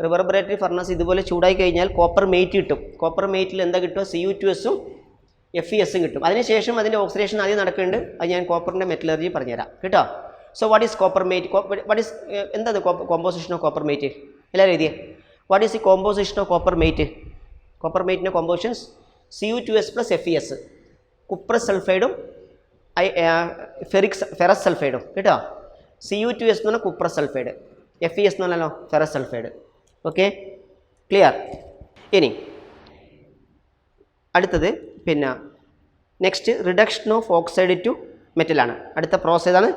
റിവർബറേറ്ററി ഫർണസ് ഇതുപോലെ ചൂടായി കഴിഞ്ഞാൽ കോപ്പർ മെയ്റ്റ് കിട്ടും. കോപ്പർ മെയ്റ്റിൽ എന്താ കിട്ടുക? Cu2Sഉം Fes കിട്ടും. അതിനുശേഷം അതിൻ്റെ ഓക്സിഡേഷൻ ആദ്യം നടക്കുന്നുണ്ട്. അത് ഞാൻ കോപ്പറിൻ്റെ മെറ്റലർജി പറഞ്ഞുതരാം കേട്ടോ. So what is copper matte? What is എന്താണ് കോമ്പോസിഷൻ ഓഫ് കോപ്പർ മെയ്റ്റ്? എല്ലാവരും എഴുതിയേ. What is the composition of copper matte? Copper മെയ്റ്റിൻ്റെ കോമ്പോസിഷൻസ് Cu2S + Fes, കുപ്രസ് സൾഫൈഡും ഫെറസ് സൾഫൈഡും കേട്ടോ. Cu2S എന്ന് പറഞ്ഞാൽ കുപ്രസ് സൾഫൈഡ്, Fes എന്ന് പറഞ്ഞാലോ ഫെറസ് സൾഫൈഡ്. Okay, clear? ഇനി അടുത്തത് പിന്നെ next reduction of oxide to മെറ്റലാണ്. അടുത്ത പ്രോസസ് ഏതാണ്?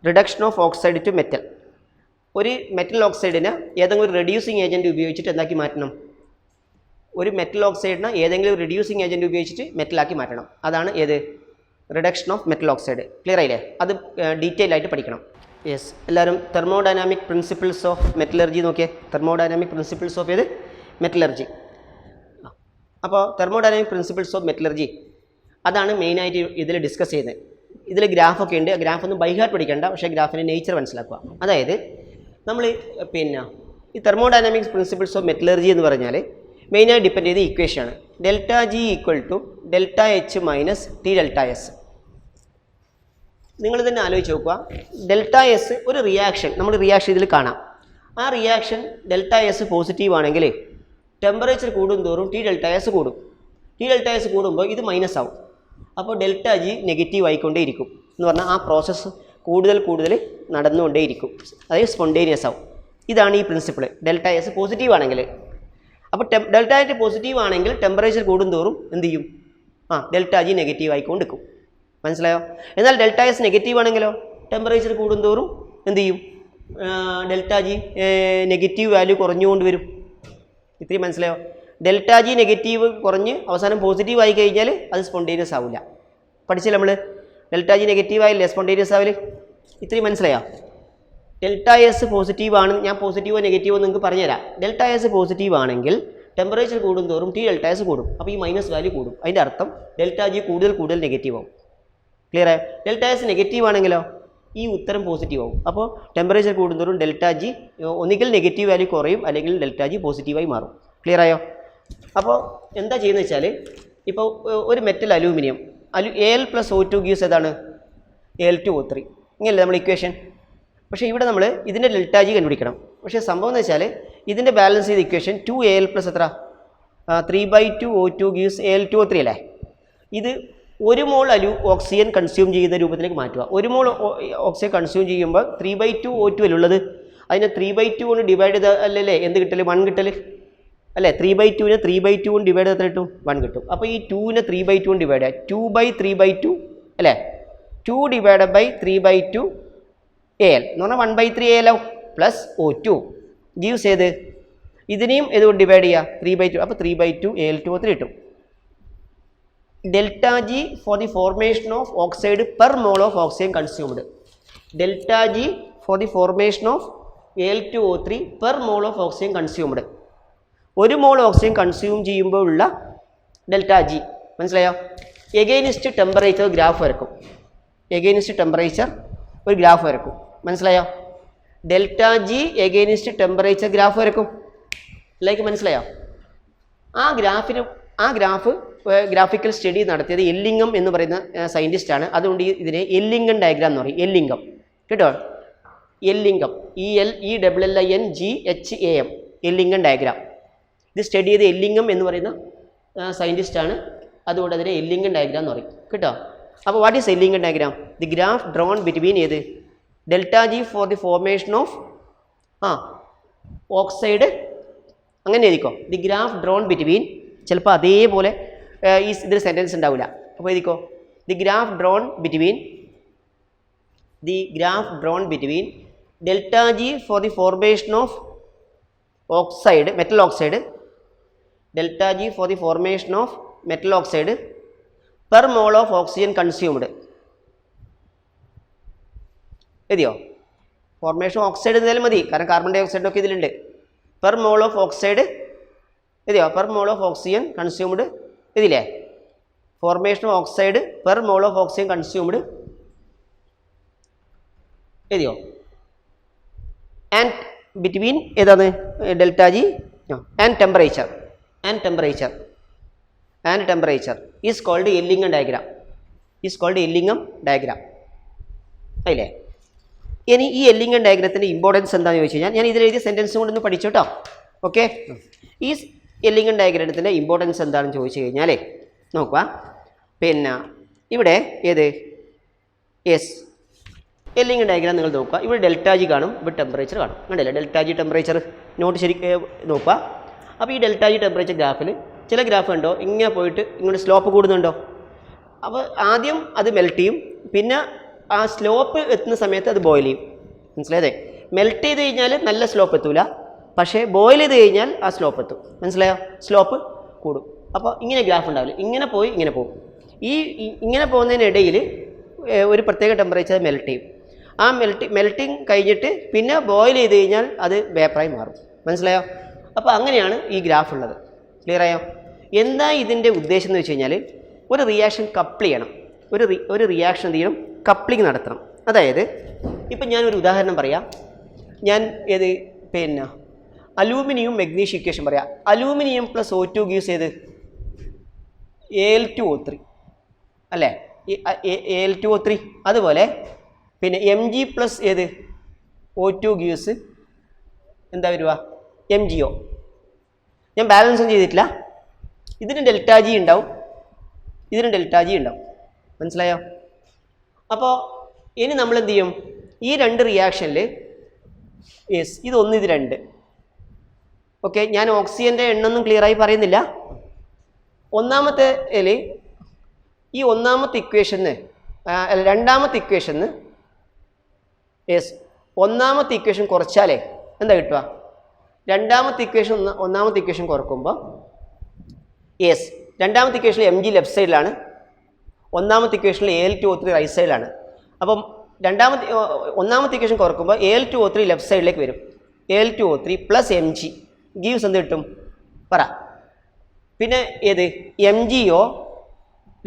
Reduction of oxide to metal. ഒരു മെറ്റൽ ഓക്സൈഡിനെ ഏതെങ്കിലും ഒരു റെഡ്യൂസിങ് ഏജൻറ്റ് ഉപയോഗിച്ചിട്ട് എന്താക്കി മാറ്റണം? ഒരു മെറ്റൽ ഓക്സൈഡിനെ ഏതെങ്കിലും റെഡ്യൂസിങ് ഏജൻറ്റ് ഉപയോഗിച്ചിട്ട് മെറ്റലാക്കി മാറ്റണം. അതാണ് ഏത്? Reduction of metal oxide. Clear ആയില്ലേ? അത് ഡീറ്റെയിൽ ആയിട്ട് പഠിക്കണം. യെസ്, എല്ലാവരും തെർമോഡൈനാമിക് പ്രിൻസിപ്പിൾസ് ഓഫ് മെറ്റലർജി നോക്കിയേ. തെർമോഡൈനാമിക് പ്രിൻസിപ്പിൾസ് ഓഫ് ഏത്? മെറ്റലർജി. അപ്പോൾ തെർമോഡൈനാമിക് പ്രിൻസിപ്പിൾസ് ഓഫ് മെറ്റലർജി അതാണ് മെയിനായിട്ട് ഇതിൽ ഡിസ്കസ് ചെയ്യുന്നത്. ഇതിൽ ഗ്രാഫൊക്കെ ഉണ്ട്. ഗ്രാഫൊന്നും ബൈഹാർട്ട് പഠിക്കേണ്ട, പക്ഷേ ഗ്രാഫിൻ്റെ നേച്ചർ മനസ്സിലാക്കുക. അതായത് നമ്മൾ പിന്നെ ഈ തെർമോഡൈനാമിക്സ് പ്രിൻസിപ്പിൾസ് ഓഫ് മെറ്റലർജി എന്ന് പറഞ്ഞാൽ മെയിനായി ഡിപ്പെൻഡ് ചെയ്ത ഇക്വേഷനാണ്. ΔG = ΔH - T∆S. നിങ്ങൾ തന്നെ ആലോചിച്ച് നോക്കുക. ΔS ഒരു റിയാക്ഷൻ, നമ്മൾ റിയാക്ഷൻ ഇതിൽ കാണാം. ആ റിയാക്ഷൻ ΔS പോസിറ്റീവ് ആണെങ്കിൽ ടെമ്പറേച്ചർ കൂടുന്തോറും T∆S കൂടും. T∆S കൂടുമ്പോൾ ഇത് മൈനസ് ആവും. അപ്പോൾ ΔG നെഗറ്റീവ് ആയിക്കൊണ്ടേയിരിക്കും എന്ന് പറഞ്ഞാൽ ആ പ്രോസസ്സ് കൂടുതൽ നടന്നുകൊണ്ടേയിരിക്കും. അതായത് സ്പോണ്ടേനിയസ് ആവും. ഇതാണ് ഈ പ്രിൻസിപ്പിൾ. ΔS പോസിറ്റീവ് ആണെങ്കിൽ, അപ്പോൾ ΔH പോസിറ്റീവ് ആണെങ്കിൽ ടെമ്പറേച്ചർ കൂടുന്തോറും എന്ത് ചെയ്യും? ΔG negative ആയിക്കൊണ്ടിരിക്കും. മനസ്സിലായോ? എന്നാൽ ΔS നെഗറ്റീവ് ആണെങ്കിലോ ടെമ്പറേച്ചർ കൂടുന്തോറും എന്ത് ചെയ്യും? ΔG നെഗറ്റീവ് വാല്യൂ കുറഞ്ഞുകൊണ്ട് വരും. ഇത്രയും മനസ്സിലായോ? ΔG നെഗറ്റീവ് കുറഞ്ഞ് അവസാനം പോസിറ്റീവ് ആയി കഴിഞ്ഞാൽ അത് സ്പോണ്ടേനിയസ് ആവില്ല. പഠിച്ചില്ല നമ്മൾ? ΔG നെഗറ്റീവ് ആയില്ലേ സ്പോണ്ടേനിയസ് ആവില്ല. ഇത്രയും മനസ്സിലായോ? ΔS പോസിറ്റീവ് ആണ്, ഞാൻ പോസിറ്റീവോ നെഗറ്റീവോ നിങ്ങൾക്ക് പറഞ്ഞുതരാം. ΔS പോസിറ്റീവ് ആണെങ്കിൽ ടെമ്പറേച്ചർ കൂടുന്തോറും T∆S കൂടും. അപ്പോൾ ഈ മൈനസ് വാല്യൂ കൂടും. അതിൻ്റെ അർത്ഥം ΔG കൂടുതൽ നെഗറ്റീവ് ആവും. ക്ലിയർ ആയോ? ΔS നെഗറ്റീവ് ആണെങ്കിലോ ഈ ഉത്തരം പോസിറ്റീവ് ആവും. അപ്പോൾ ടെമ്പറേച്ചർ കൂടുന്തോറും ΔG ഒന്നുകിൽ നെഗറ്റീവ് വാല്യൂ കുറയും, അല്ലെങ്കിൽ ΔG പോസിറ്റീവായി മാറും. ക്ലിയർ ആയോ? അപ്പോൾ എന്താ ചെയ്യുന്നത് വെച്ചാൽ, ഇപ്പോൾ ഒരു metal aluminium Al + O2 gives ഏതാണ്? Al2O3. ഇങ്ങനെയല്ലേ നമ്മൾ ഇക്വേഷൻ? പക്ഷേ ഇവിടെ നമ്മൾ ഇതിൻ്റെ ΔG കണ്ടുപിടിക്കണം. പക്ഷേ സംഭവം എന്ന് വെച്ചാൽ ഇതിൻ്റെ ബാലൻസ് ചെയ്ത ഇക്വേഷൻ 2Al + എത്ര? 3/2 O2 ഗീവ്സ് Al2O3 അല്ലേ? ഇത് 1 മോൾ ഓക്സിജൻ കൺസ്യൂം ചെയ്യുന്ന രൂപത്തിലേക്ക് മാറ്റുക. 1 മോൾ ഓക്സിജൻ കൺസ്യൂം ചെയ്യുമ്പോൾ 3/2 O2 അല്ലേ ഉള്ളത്? അതിനെ 3/2 കൊണ്ട് ഡിവൈഡ് ചെയ്താൽ അല്ലല്ലേ എന്ത് കിട്ടൽ? 1 കിട്ടൽ അല്ലേ? 3/2നെ 3/2 കൊണ്ട് ഡിവൈഡ് ചെയ്താൽ എത്ര കിട്ടും? 1 കിട്ടും. അപ്പോൾ ഈ 2നെ 3/2 കൊണ്ട് ഡിവൈഡ് ചെയ്യുക. 2/3/2 അല്ലേ? 2 / 3/2 Al എന്ന് പറഞ്ഞാൽ 1/3 Al ആവും പ്ലസ് O2 ഗീവ്സ് ഏത്? ഇതിനെയും ഇതുകൊണ്ട് ഡിവൈഡ് ചെയ്യുക 3/2. അപ്പോൾ 3/2 Al2O3 കിട്ടും. ΔG for the formation of oxide per mole of oxygen consumed. ΔG for the formation of Al2O3 per mole of oxygen consumed. 1 mall oxygen consume ചെയ്യുമ്പോൾ ഉള്ള ΔG മനസ്സിലായോ? Against temperature graph വരക്കും. Against temperature ഒരു graph വരക്കും. മനസ്സിലായോ? ΔG against temperature graph വരക്കും. Like മനസ്സിലായോ? ആ ഗ്രാഫിക്കൽ സ്റ്റഡി നടത്തിയത് എല്ലിംഗം എന്ന് പറയുന്ന സയൻറ്റിസ്റ്റാണ്. അതുകൊണ്ട് ഇതിനെ എല്ലിംഗം ഡയഗ്രാം എന്ന് പറയും. എല്ലിംഗം കേട്ടോ? എല്ലിംഗം ELLINGHAM എല്ലിംഗം ഡയഗ്രാം. ഇത് സ്റ്റഡി ചെയ്ത് എല്ലിംഗം എന്ന് പറയുന്ന സയൻറ്റിസ്റ്റാണ്. അതുകൊണ്ട് അതിനെ എല്ലിംഗം ഡയഗ്രാം എന്ന് പറയും കേട്ടോ. അപ്പോൾ what is Ellingham diagram? The graph drawn between ഏത്? ΔG for the formation of oxide. അങ്ങനെ എഴുതിക്കോ. The graph drawn between. ചിലപ്പോൾ അതേപോലെ ഈ ഇതിൽ സെൻറ്റൻസ് ഉണ്ടാവില്ല. അപ്പോൾ എഴുതിക്കോ. The graph drawn between ΔG for the formation of oxide, metal oxide, delta G for the formation of metal oxide per mole of oxygen consumed. എഴുതിയോ? ഫോർമേഷൻ ഓക്സൈഡ് എന്തായാലും മതി, കാരണം കാർബൺ ഡൈ ഓക്സൈഡ് ഒക്കെ ഇതിലുണ്ട്. Per mole of oxide എഴുതിയോ? Per mole of oxygen consumed ഇതില്ലേ? Formation of oxide per mole of oxygen consumed എഴുതിയോ? And between ഏതാണ്? Delta G and temperature is called Ellingham diagram. അതില്ലേ? ഇനി ഈ എല്ലിംഗം ഡയഗ്രത്തിൻ്റെ ഇമ്പോർട്ടൻസ് എന്താണെന്ന് ചോദിച്ചു കഴിഞ്ഞാൽ ഞാൻ ഇതിലെഴുതിയ സെൻറ്റൻസും കൊണ്ടൊന്ന് പഠിച്ചു കേട്ടോ. ഓക്കെ, ഈ എല്ലിംഗം ഡയഗ്രത്തിൻ്റെ ഇമ്പോർട്ടൻസ് എന്താണെന്ന് ചോദിച്ചു കഴിഞ്ഞാലേ നോക്കുക. പിന്നെ ഇവിടെ ഏത് എല്ലിംഗം ഡയഗ്രാം നിങ്ങൾ നോക്കുക. ഇവിടെ ഡെൽറ്റ ജി കാണും, ഇവിടെ ടെമ്പറേച്ചർ കാണും. കണ്ടില്ലേ? ഡെൽറ്റ ജി ടെമ്പറേച്ചർ നോട്ട് ശരിക്കും നോക്കുക. അപ്പോൾ ഈ ഡെൽറ്റ ജി ടെമ്പറേച്ചർ ഗ്രാഫിൽ ചില ഗ്രാഫ് ഉണ്ടോ ഇങ്ങനെ പോയിട്ട് ഇങ്ങോട്ട് സ്ലോപ്പ് കൂടുന്നുണ്ടോ? അപ്പോൾ ആദ്യം അത് മെൽറ്റ് ചെയ്യും, പിന്നെ ആ സ്ലോപ്പ് എത്തുന്ന സമയത്ത് അത് ബോയിൽ ചെയ്യും. മനസ്സിലായതേ? മെൽറ്റ് ചെയ്ത് കഴിഞ്ഞാൽ നല്ല സ്ലോപ്പ് എത്തൂല, പക്ഷേ ബോയിൽ ചെയ്ത് കഴിഞ്ഞാൽ ആ സ്ലോപ്പ് എത്തും. മനസ്സിലായോ? സ്ലോപ്പ് കൂടും. അപ്പോൾ ഇങ്ങനെ ഗ്രാഫ് ഉണ്ടാവില്ല, ഇങ്ങനെ പോയി ഇങ്ങനെ പോകും. ഇങ്ങനെ പോകുന്നതിനിടയിൽ ഒരു പ്രത്യേക ടെമ്പറേച്ചർ മെൽറ്റ് ചെയ്യും. ആ മെൽറ്റിങ് കഴിഞ്ഞിട്ട് പിന്നെ ബോയിൽ ചെയ്ത് കഴിഞ്ഞാൽ അത് വേപ്പറായി മാറും. മനസ്സിലായോ? അപ്പോൾ അങ്ങനെയാണ് ഈ ഗ്രാഫ് ഉള്ളത്. ക്ലിയർ ആയോ? എന്താ ഇതിൻ്റെ ഉദ്ദേശം എന്ന് വെച്ച് കഴിഞ്ഞാൽ ഒരു റിയാക്ഷൻ കപ്പിൾ ചെയ്യണം. ഒരു റിയാക്ഷൻ എന്ത് ചെയ്യണം? കപ്ലിംഗ് നടത്തണം. അതായത് ഇപ്പം ഞാനൊരു ഉദാഹരണം പറയാം. ഞാൻ പിന്നെ അലൂമിനിയം മെഗ്നീഷ്യം ഇക്വേഷൻ പറയാം. അലൂമിനിയം പ്ലസ് O2 ഗീവ്സ് ഏത്? Al2O3 അല്ലേ? Al2O3. അതുപോലെ പിന്നെ Mg പ്ലസ് ഏത്? O2 ഗീവ്സ് എന്താ വരിക? MgO. ഞാൻ ബാലൻസ് ഒന്നും ചെയ്തിട്ടില്ല. ഇതിന് ഡെൽറ്റ ജി ഉണ്ടാവും, ഇതിന് ഡെൽറ്റ ജി ഉണ്ടാവും. മനസ്സിലായോ? അപ്പോൾ ഇനി നമ്മൾ എന്ത് ചെയ്യും? ഈ രണ്ട് റിയാക്ഷനിൽ ഇതൊന്ന് ഇത് രണ്ട്. ഓക്കെ, ഞാൻ ഓക്സിജൻ്റെ എണ്ണൊന്നും ക്ലിയറായി പറയുന്നില്ല. ഒന്നാമത്തെ ഈ ഒന്നാമത്തെ ഇക്വേഷന് രണ്ടാമത്തെ ഇക്വേഷന് ഒന്നാമത്തെ ഇക്വേഷൻ കുറച്ചാലേ എന്താ കിട്ടുക? രണ്ടാമത്തെ ഇക്വേഷൻ ഒന്നാമത്തെ ഇക്വേഷൻ കുറക്കുമ്പോൾ രണ്ടാമത്തെ ഇക്വേഷനിൽ Mg ലെഫ്റ്റ് സൈഡിലാണ്, ഒന്നാമത്തെ ഇക്വേഷനിൽ Al2O3 റൈറ്റ് സൈഡിലാണ്. അപ്പം ഒന്നാമത്തെ ഇക്വേഷൻ കുറക്കുമ്പോൾ Al2O3 ലെഫ്റ്റ് സൈഡിലേക്ക് വരും. Al2O3 പ്ലസ് Mg ഗീവ്സ് എന്ത് കിട്ടും? പറ. പിന്നെ MgO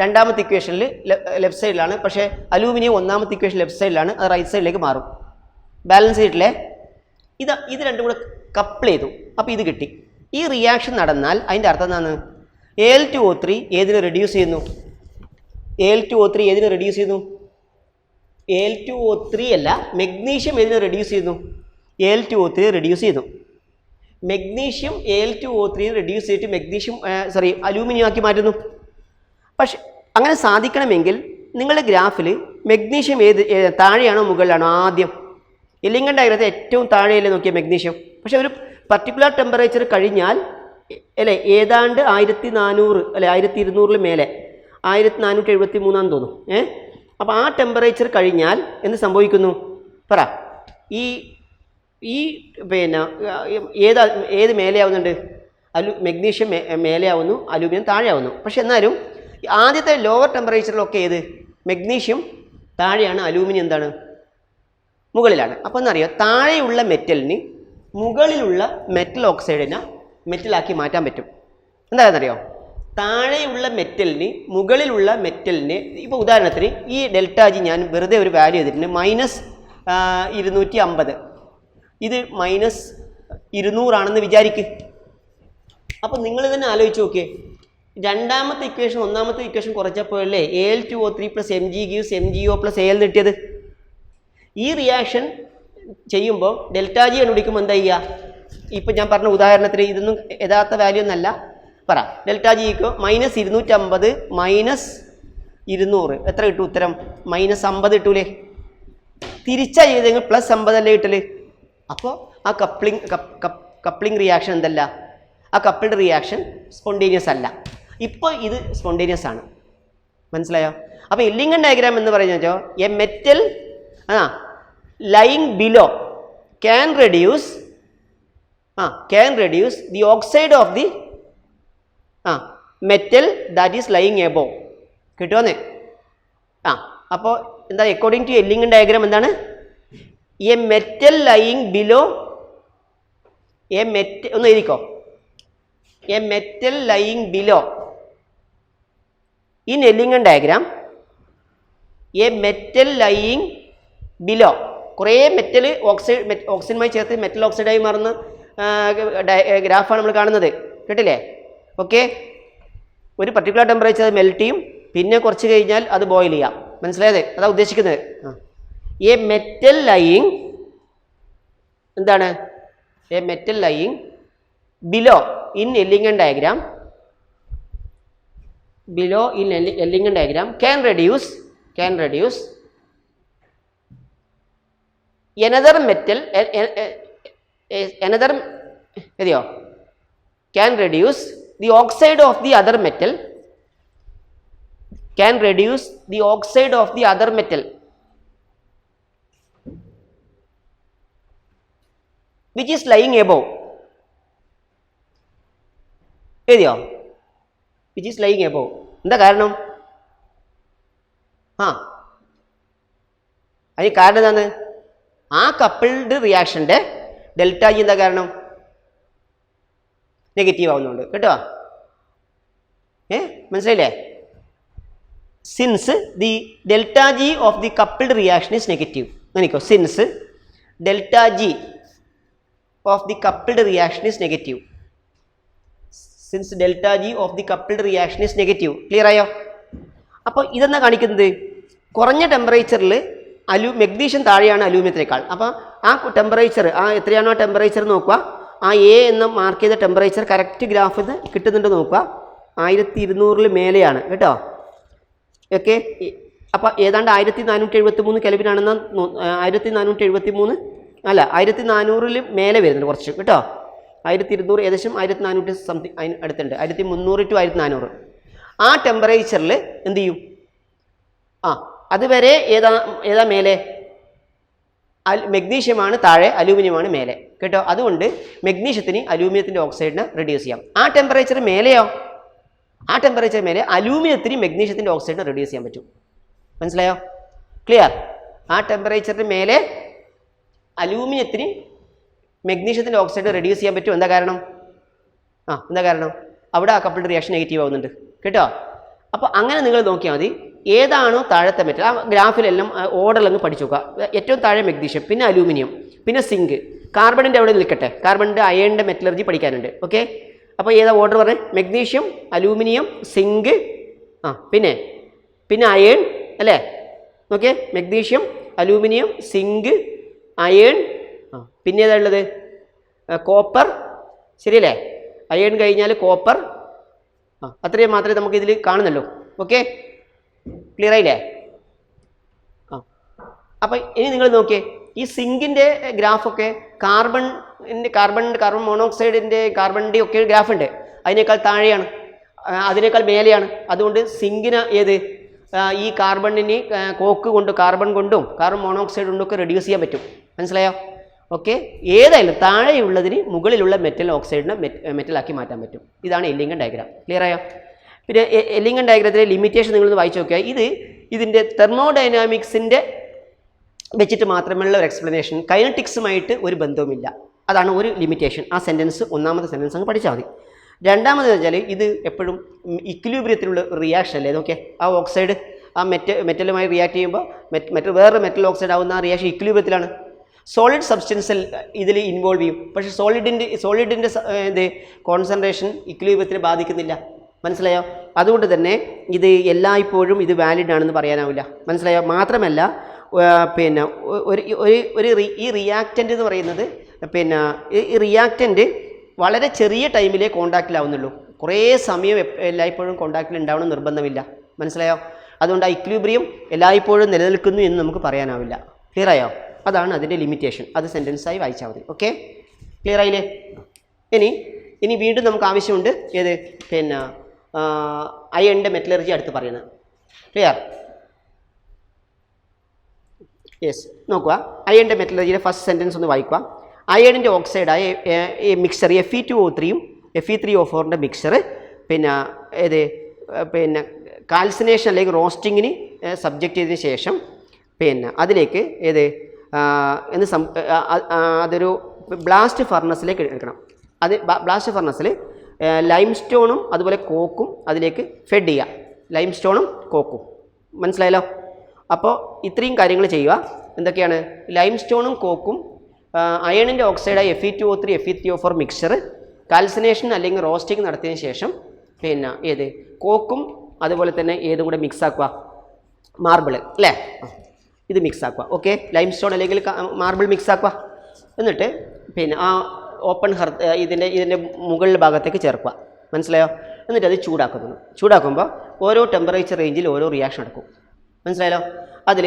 രണ്ടാമത്തെ ഇക്വേഷനിൽ ലെഫ്റ്റ് സൈഡിലാണ്, പക്ഷേ അലൂമിനിയം ഒന്നാമത്തെ ഇക്വേഷൻ ലെഫ്റ്റ് സൈഡിലാണ്, അത് റൈറ്റ് സൈഡിലേക്ക് മാറും. ബാലൻസ് ചെയ്തിട്ടില്ലേ? ഇത് രണ്ടും കൂടെ കപ്പിൾ ചെയ്തു, അപ്പോൾ ഇത് കിട്ടി. ഈ റിയാക്ഷൻ നടന്നാൽ അതിൻ്റെ അർത്ഥം എന്താണ്? Al2O3 ഏതിനെ റെഡ്യൂസ് ചെയ്യുന്നു? Al2O3 ഏതിനെ റെഡ്യൂസ് ചെയ്യുന്നു? Al2O3 അല്ല, മെഗ്നീഷ്യം ഏതിനെ റെഡ്യൂസ് ചെയ്യുന്നു? Al2O3 റെഡ്യൂസ് ചെയ്യുന്നു. മെഗ്നീഷ്യം Al2O3 റെഡ്യൂസ് ചെയ്തിട്ട് അലൂമിനിയം ആക്കി മാറ്റുന്നു. പക്ഷെ അങ്ങനെ സാധിക്കണമെങ്കിൽ നിങ്ങളുടെ ഗ്രാഫിൽ മെഗ്നീഷ്യം താഴെയാണോ മുകളിലാണോ? ആദ്യം എല്ലിംഗം ഡയഗ്രത്തിൽ ഏറ്റവും താഴെയല്ലേ നോക്കിയ മെഗ്നീഷ്യം. പക്ഷെ ഒരു പർട്ടിക്കുലർ ടെമ്പറേച്ചർ കഴിഞ്ഞാൽ അല്ലേ ഏതാണ്ട് 1400 അല്ലെ 1200 മേലെ 1473 തോന്നും. അപ്പോൾ ആ ടെമ്പറേച്ചർ കഴിഞ്ഞാൽ എന്ത് സംഭവിക്കുന്നു? പറ. ഈ പിന്നെ ഏത് മേലെയാവുന്നുണ്ട്? Magnesium മേലെയാവുന്നു, aluminium താഴെയാവുന്നു. പക്ഷെ എന്നാലും ആദ്യത്തെ ലോവർ ടെമ്പറേച്ചറിലൊക്കെ മെഗ്നീഷ്യം താഴെയാണ്, അലൂമിനിയം എന്താണ്? മുകളിലാണ്. അപ്പോൾ എന്നറിയാം, താഴെയുള്ള മെറ്റലിന് മുകളിലുള്ള മെറ്റൽ ഓക്സൈഡിനെ മെറ്റലാക്കി മാറ്റാൻ പറ്റും. എന്താണെന്നറിയോ? താഴെയുള്ള മെറ്റലിന് മുകളിലുള്ള മെറ്റലിന് ഇപ്പോൾ ഉദാഹരണത്തിന് ഈ ഡെൽറ്റ ജി ഞാൻ വെറുതെ ഒരു വാല്യൂ ചെയ്തിട്ടുണ്ട്, -250. ഇത് -200 വിചാരിക്കുക. അപ്പോൾ നിങ്ങൾ തന്നെ ആലോചിച്ച് നോക്കിയേ, രണ്ടാമത്തെ ഇക്വേഷൻ ഒന്നാമത്തെ ഇക്വേഷൻ കുറച്ചപ്പോഴല്ലേ Al2O3 plus Mg gives MgO plus Al കിട്ടിയത്. ഈ റിയാക്ഷൻ ചെയ്യുമ്പോൾ ഡെൽറ്റ ജി കണ്ടുപിടിക്കുമ്പോൾ എന്താ ചെയ്യുക? ഇപ്പം ഞാൻ പറഞ്ഞ ഉദാഹരണത്തിന് ഇതൊന്നും യഥാർത്ഥ വാല്യൂ ഒന്നല്ല. പറ. ഡെൽറ്റ ജിക്ക് -250 -200 എത്ര കിട്ടും? ഉത്തരം -50 കിട്ടൂലേ? തിരിച്ചാ ചെയ്തെങ്കിൽ +50 അല്ലേ കിട്ടല്? അപ്പോൾ ആ കപ്ലിംഗ് റിയാക്ഷൻ എന്തല്ല? ആ കപ്പിൾഡ് റിയാക്ഷൻ സ്പോണ്ടേനിയസ് അല്ല. ഇപ്പോൾ ഇത് സ്പോണ്ടേനിയസ് ആണ്. മനസ്സിലായോ? അപ്പോൾ എല്ലിംഗം ഡയഗ്രാം എന്ന് പറയുന്നത് A metal lying below can reduce can reduce the oxide of the metal that is lying above. കിട്ടുമെന്ന് അപ്പോൾ എന്താ അക്കോർഡിംഗ് ടു എല്ലിംഗൻ ഡയഗ്രാം എന്താണ്? എ മെറ്റൽ ലൈയിങ് ബിലോ ഒന്ന് എഴുതിക്കോ. A metal lying below in Ellingham diagram, a metal lying below കുറേ metal ഓക്സിജനുമായി ചേർത്ത് metal ഓക്സൈഡായി മാറുന്ന ഗ്രാഫാണ് നമ്മൾ കാണുന്നത്. കേട്ടില്ലേ? ഓക്കെ, ഒരു പർട്ടിക്കുലർ ടെമ്പറേച്ചർ അത് മെൽറ്റ് ചെയ്യും, പിന്നെ കുറച്ച് കഴിഞ്ഞാൽ അത് ബോയിൽ ചെയ്യാം. മനസ്സിലായത്? അതാ ഉദ്ദേശിക്കുന്നത്. എ മെറ്റൽ ലൈയിങ് എന്താണ്? A metal lying below in Ellingham diagram, below in Ellingham diagram can reduce another metal എഴുതിയോ? can reduce the oxide of the other metal, can reduce the oxide of the other metal which is lying above. എഴുതിയോ? which is lying above. എന്താ കാരണം? അതിന് കാരണം എന്താണ്? ആ coupled റിയാക്ഷൻ്റെ delta G എന്താ കാരണം? നെഗറ്റീവ് ആവുന്നുണ്ട്. കേട്ടോ? മനസ്സിലായില്ലേ? Since the delta G of the coupled reaction is negative. എനിക്കോ since delta G of the coupled reaction is negative. Since delta G of the coupled reaction is negative. Clear ആയോ? അപ്പോൾ ഇതെന്നാ കാണിക്കുന്നത്? കുറഞ്ഞ ടെമ്പറേച്ചറിൽ മെഗ്നീഷ്യം താഴെയാണ് അലൂമിനിയത്തിനേക്കാൾ. അപ്പോൾ ആ ടെമ്പറേച്ചർ, എത്രയാണോ ടെമ്പറേച്ചർ നോക്കുക, ആ എ എന്ന് മാർക്ക് ചെയ്ത ടെമ്പറേച്ചർ കറക്റ്റ് ഗ്രാഫിൽ നിന്ന് കിട്ടുന്നുണ്ട് നോക്കുക. 1200 മേലെയാണ്. കേട്ടോ? ഓക്കെ, അപ്പോൾ ഏതാണ്ട് 1473 കെൽവിനാണെന്ന് 1473 അല്ല 1400 മേലെ വരുന്നുണ്ട് കുറച്ച്. കേട്ടോ? 1200 ഏകദേശം 1400 സംതിങ് അതിന് അടുത്തുണ്ട്. 1300 to 1400 ആ ടെമ്പറേച്ചറിൽ എന്ത് ചെയ്യും? അതുവരെ ഏതാ മേലെ? മെഗ്നീഷ്യമാണ് താഴെ, അലൂമിനിയമാണ് മേലെ. കേട്ടോ? അതുകൊണ്ട് മെഗ്നീഷ്യത്തിന് അലൂമിനിയത്തിൻ്റെ ഓക്സൈഡിനെ റെഡ്യൂസ് ചെയ്യാം. ആ ടെമ്പറേച്ചർ മേലെയോ? ആ ടെമ്പറേച്ചർ മേലെ അലൂമിനിയത്തിന് മെഗ്നീഷ്യത്തിൻ്റെ ഓക്സൈഡിനെ റെഡ്യൂസ് ചെയ്യാൻ പറ്റും. മനസ്സിലായോ? ക്ലിയർ? ആ ടെമ്പറേച്ചറിന് മേലെ അലൂമിനിയത്തിന് മെഗ്നീഷ്യത്തിൻ്റെ ഓക്സൈഡ് റെഡ്യൂസ് ചെയ്യാൻ പറ്റും. എന്താ കാരണം? എന്താ കാരണം? അവിടെ ആ കപ്പിൾഡ് റിയാക്ഷൻ നെഗറ്റീവ് ആവുന്നുണ്ട്. കേട്ടോ? അപ്പോൾ അങ്ങനെ നിങ്ങൾ നോക്കിയാൽ മതി. ഏതാണോ താഴത്തെ മെറ്റൽ, ആ ഗ്രാഫിലെല്ലാം ഓർഡറിലങ്ങ് പഠിച്ചു നോക്കുക. ഏറ്റവും താഴെ മെഗ്നീഷ്യം, പിന്നെ അലൂമിനിയം, പിന്നെ സിങ്ക്. കാർബണിൻ്റെ അവിടെ നിൽക്കട്ടെ, കാർബണിൻ്റെ അയണിൻ്റെ മെറ്റലർജി പഠിക്കാനുണ്ട്. ഓക്കെ, അപ്പോൾ ഏതാ ഓർഡർ പറഞ്ഞത്? മെഗ്നീഷ്യം, അലൂമിനിയം, സിങ്ക്, പിന്നെ അയൺ അല്ലേ? Okay, magnesium, aluminium, zinc, iron, പിന്നെ ഏതാ ഉള്ളത്? കോപ്പർ. ശരിയല്ലേ? അയൺ കഴിഞ്ഞാൽ കോപ്പർ. അത്രയും മാത്രമേ നമുക്ക് ഇതിൽ കാണുന്നല്ലോ. ഓക്കെ, ക്ലിയർ ആയില്ലേ? അപ്പം ഇനി നിങ്ങൾ നോക്കിയേ, ഈ സിങ്കിൻ്റെ ഗ്രാഫൊക്കെ കാർബൺ മോണോക്സൈഡിൻ്റെ കാർബണിൻ്റെ ഒക്കെ ഗ്രാഫ് ഉണ്ട്. അതിനേക്കാൾ താഴെയാണ്, അതിനേക്കാൾ മേലെയാണ്. അതുകൊണ്ട് സിങ്കിന് ഈ കാർബണിന് കാർബൺ കൊണ്ടും കാർബൺ മോണോക്സൈഡ് കൊണ്ടൊക്കെ റെഡ്യൂസ് ചെയ്യാൻ പറ്റും. മനസ്സിലായോ? ഓക്കെ, ഏതായാലും താഴെയുള്ളതിന് മുകളിലുള്ള മെറ്റൽ ഓക്സൈഡിനെ മെറ്റലാക്കി മാറ്റാൻ പറ്റും. ഇതാണ് എല്ലിംഗൻ ഡയഗ്രാം. ക്ലിയർ ആയോ? പിന്നെ എല്ലിംഗൻ ഡയഗ്രത്തിലെ ലിമിറ്റേഷൻ നിങ്ങളൊന്ന് വായിച്ചു നോക്കിയാൽ ഇതിൻ്റെ തെർമോഡൈനാമിക്സിൻ്റെ വെച്ചിട്ട് മാത്രമുള്ള ഒരു എക്സ്പ്ലനേഷൻ, കൈനറ്റിക്സുമായിട്ട് ഒരു ബന്ധവുമില്ല. അതാണ് ഒരു ലിമിറ്റേഷൻ. ആ സെൻറ്റൻസ്, ഒന്നാമത്തെ സെൻറ്റൻസ് അങ്ങ് പഠിച്ചാൽ മതി. രണ്ടാമത് വെച്ചാൽ ഇത് എപ്പോഴും ഇക്വിലിബ്രിയത്തിലുള്ള റിയാക്ഷൻ അല്ലേ? നോക്കിയാൽ ആ ഓക്സൈഡ് ആ മെറ്റലുമായി റിയാക്ട് ചെയ്യുമ്പോൾ വേറെ മെറ്റൽ ഓക്സൈഡ് ആവുന്ന ആ റിയാക്ഷൻ ഇക്വിലിബ്രിയത്തിലാണ്. സോളിഡ് സബ്സ്റ്റൻസ് ഇതിൽ ഇൻവോൾവ് ചെയ്യും. പക്ഷേ സോളിഡിൻ്റെ കോൺസെൻട്രേഷൻ ഇക്വിലിബ്രിയത്തിനെ ബാധിക്കുന്നില്ല. മനസ്സിലായോ? അതുകൊണ്ട് തന്നെ ഇത് എല്ലായ്പ്പോഴും ഇത് വാലിഡ് ആണെന്ന് പറയാനാവില്ല. മനസ്സിലായോ? മാത്രമല്ല പിന്നെ ഈ റിയാക്റ്റൻ്റ് എന്ന് പറയുന്നത് ഈ റിയാക്റ്റൻ്റ് വളരെ ചെറിയ ടൈമിലേ കോണ്ടാക്റ്റിലാവുന്നുള്ളൂ. കുറേ സമയം എല്ലായ്പ്പോഴും കോണ്ടാക്റ്റിൽ ഉണ്ടാവണം നിർബന്ധമില്ല. മനസ്സിലായോ? അതുകൊണ്ട് ആ ഇക്വിലിബ്രിയം എല്ലായ്പ്പോഴും നിലനിൽക്കുന്നു എന്ന് നമുക്ക് പറയാനാവില്ല. ക്ലിയർ ആയോ? അതാണ് അതിൻ്റെ ലിമിറ്റേഷൻ. അത് സെൻറ്റൻസായി വായിച്ചാൽ മതി. ഓക്കെ, ക്ലിയർ ആയില്ലേ? ഇനി വീണ്ടും നമുക്ക് ആവശ്യമുണ്ട് അയണിൻ്റെ മെറ്റലർജി അടുത്ത് പറയുന്നത്. ക്ലിയർ? യെസ്, നോക്കുക. അയണിൻ്റെ മെറ്റലർജിയുടെ ഫസ്റ്റ് സെൻറ്റൻസ് ഒന്ന് വായിക്കുക. അയണിൻ്റെ ഓക്സൈഡായ ഈ മിക്സർ Fe2O3യും Fe3O4ൻ്റെ മിക്സർ പിന്നെ ഏത് പിന്നെ കാൽസിനേഷൻ അല്ലെങ്കിൽ റോസ്റ്റിങ്ങിന് സബ്ജക്റ്റ് ചെയ്തതിന് ശേഷം പിന്നെ അതിലേക്ക് ഏത് അതൊരു ബ്ലാസ്റ്റ് ഫർണസിലേക്ക് എടുക്കണം. അത് ബ്ലാസ്റ്റ് ഫർണസിൽ ലൈം സ്റ്റോണും അതുപോലെ കോക്കും അതിലേക്ക് ഫെഡ് ചെയ്യുക. ലൈം സ്റ്റോണും കോക്കും മനസ്സിലായല്ലോ. അപ്പോൾ ഇത്രയും കാര്യങ്ങൾ ചെയ്യുക. എന്തൊക്കെയാണ്? ലൈം സ്റ്റോണും കോക്കും അയണിൻ്റെ ഓക്സൈഡായ Fe2O3 Fe3O4 മിക്സർ കാൽസിനേഷൻ അല്ലെങ്കിൽ റോസ്റ്റിംഗ് നടത്തിയതിന് ശേഷം പിന്നെ ഏത് കോക്കും അതുപോലെ തന്നെ ഏതും കൂടെ മിക്സ് ആക്കുക, മാർബിൾ അല്ലേ, ഇത് മിക്സ് ആക്കുക. ഓക്കെ, ലൈം സ്റ്റോൺ അല്ലെങ്കിൽ മാർബിൾ മിക്സ് ആക്കുക. എന്നിട്ട് പിന്നെ ആ ഓപ്പൺ ഇതിൻ്റെ മുകളിൽ ഭാഗത്തേക്ക് ചേർക്കുക. മനസ്സിലായോ? എന്നിട്ട് അത് ചൂടാക്കുമ്പോൾ ഓരോ ടെമ്പറേച്ചർ റേഞ്ചിൽ ഓരോ റിയാക്ഷൻ നടക്കും. മനസ്സിലായല്ലോ? അതിൽ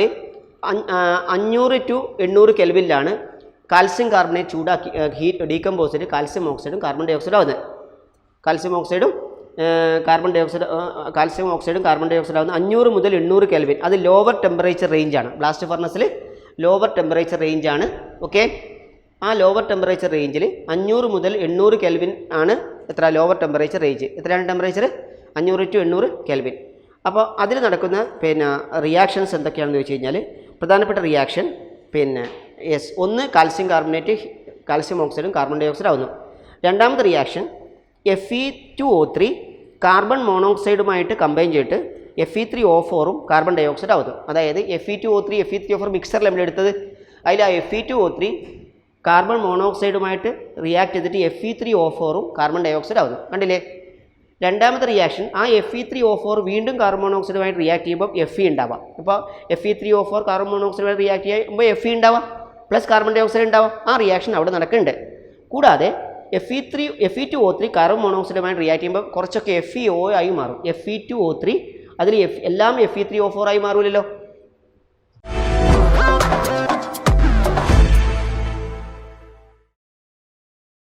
500 to 800 കെൽവിനിലാണ് കാൽസ്യം കാർബണേറ്റ് ചൂടാക്കി ഹീറ്റ് ഡീകമ്പോസിറ്റ് കാൽസ്യം ഓക്സൈഡും കാർബൺ ഡൈ ഓക്സൈഡും ആവുന്നത്. കാൽസ്യം ഓക്സൈഡും കാർബൺ ഡൈ ഓക്സൈഡ് ആവുന്നത് 500 മുതൽ 800 കെൽവിൻ. അത് ലോവർ ടെമ്പറേച്ചർ റേഞ്ചാണ്. ബ്ലാസ്റ്റ് ഫർണസിൽ ലോവർ ടെമ്പറേച്ചർ റേഞ്ചാണ്. ഓക്കെ, ആ ലോവർ ടെമ്പറേച്ചർ റേഞ്ചിൽ 500 മുതൽ 800 കെൽവിൻ ആണ് എത്ര ലോവർ ടെമ്പറേച്ചർ റേഞ്ച്. എത്രയാണ് ടെമ്പറേച്ചർ? 500 to 800 kelvin. അപ്പോൾ അതിൽ നടക്കുന്ന പിന്നെ റിയാക്ഷൻസ് എന്തൊക്കെയാണെന്ന് ചോദിച്ചു കഴിഞ്ഞാൽ പ്രധാനപ്പെട്ട റിയാക്ഷൻ പിന്നെ ഒന്ന് കാൽസ്യം കാർബണേറ്റ് കാൽസ്യം ഓക്സൈഡും കാർബൺ ഡൈ ഓക്സൈഡ് ആവുന്നു. രണ്ടാമത്തെ റിയാക്ഷൻ Fe2O3 കാർബൺ മോണോക്സൈഡുമായിട്ട് കമ്പൈൻ ചെയ്തിട്ട് Fe3O4ഉം കാർബൺ ഡൈ ഓക്സൈഡ് ആവുന്നു. അതായത് Fe2O3 Fe3O4 മിക്സറിൽ നമ്മൾ എടുത്തത്, അതിൽ ആ Fe2O3 കാർബൺ മോണോക്സൈഡുമായിട്ട് റിയാക്ട് ചെയ്തിട്ട് Fe3O4ഉം കാർബൺ ഡൈ ഓക്സൈഡ് ആവുന്നു. കണ്ടില്ലേ? രണ്ടാമത്തെ റിയാക്ഷൻ ആ Fe3O4 വീണ്ടും കാർബൺ മോണോക്സൈഡുമായിട്ട് റിയാക്ട് ചെയ്യുമ്പോൾ Fe ഉണ്ടാവാം. അപ്പോൾ Fe3O4 കാർബൺ മോണോക്സൈഡുമായിട്ട് റിയാക്ട് ചെയ്യുമ്പോൾ Fe ഉണ്ടാവാം, പ്ലസ് കാർബൺ ഡൈ ഓക്സൈഡ് ഉണ്ടാവാം. ആ റിയാക്ഷൻ അവിടെ നടക്കുന്നുണ്ട്. കൂടാതെ Fe2O3 കാർബൺ മോണോക്സൈഡുമായിട്ട് റിയാക്ട് ചെയ്യുമ്പോൾ കുറച്ചൊക്കെ FeO ആയി മാറും. Fe2O3 അതിൽ എല്ലാം Fe3O4 ആയി മാറൂലല്ലോ.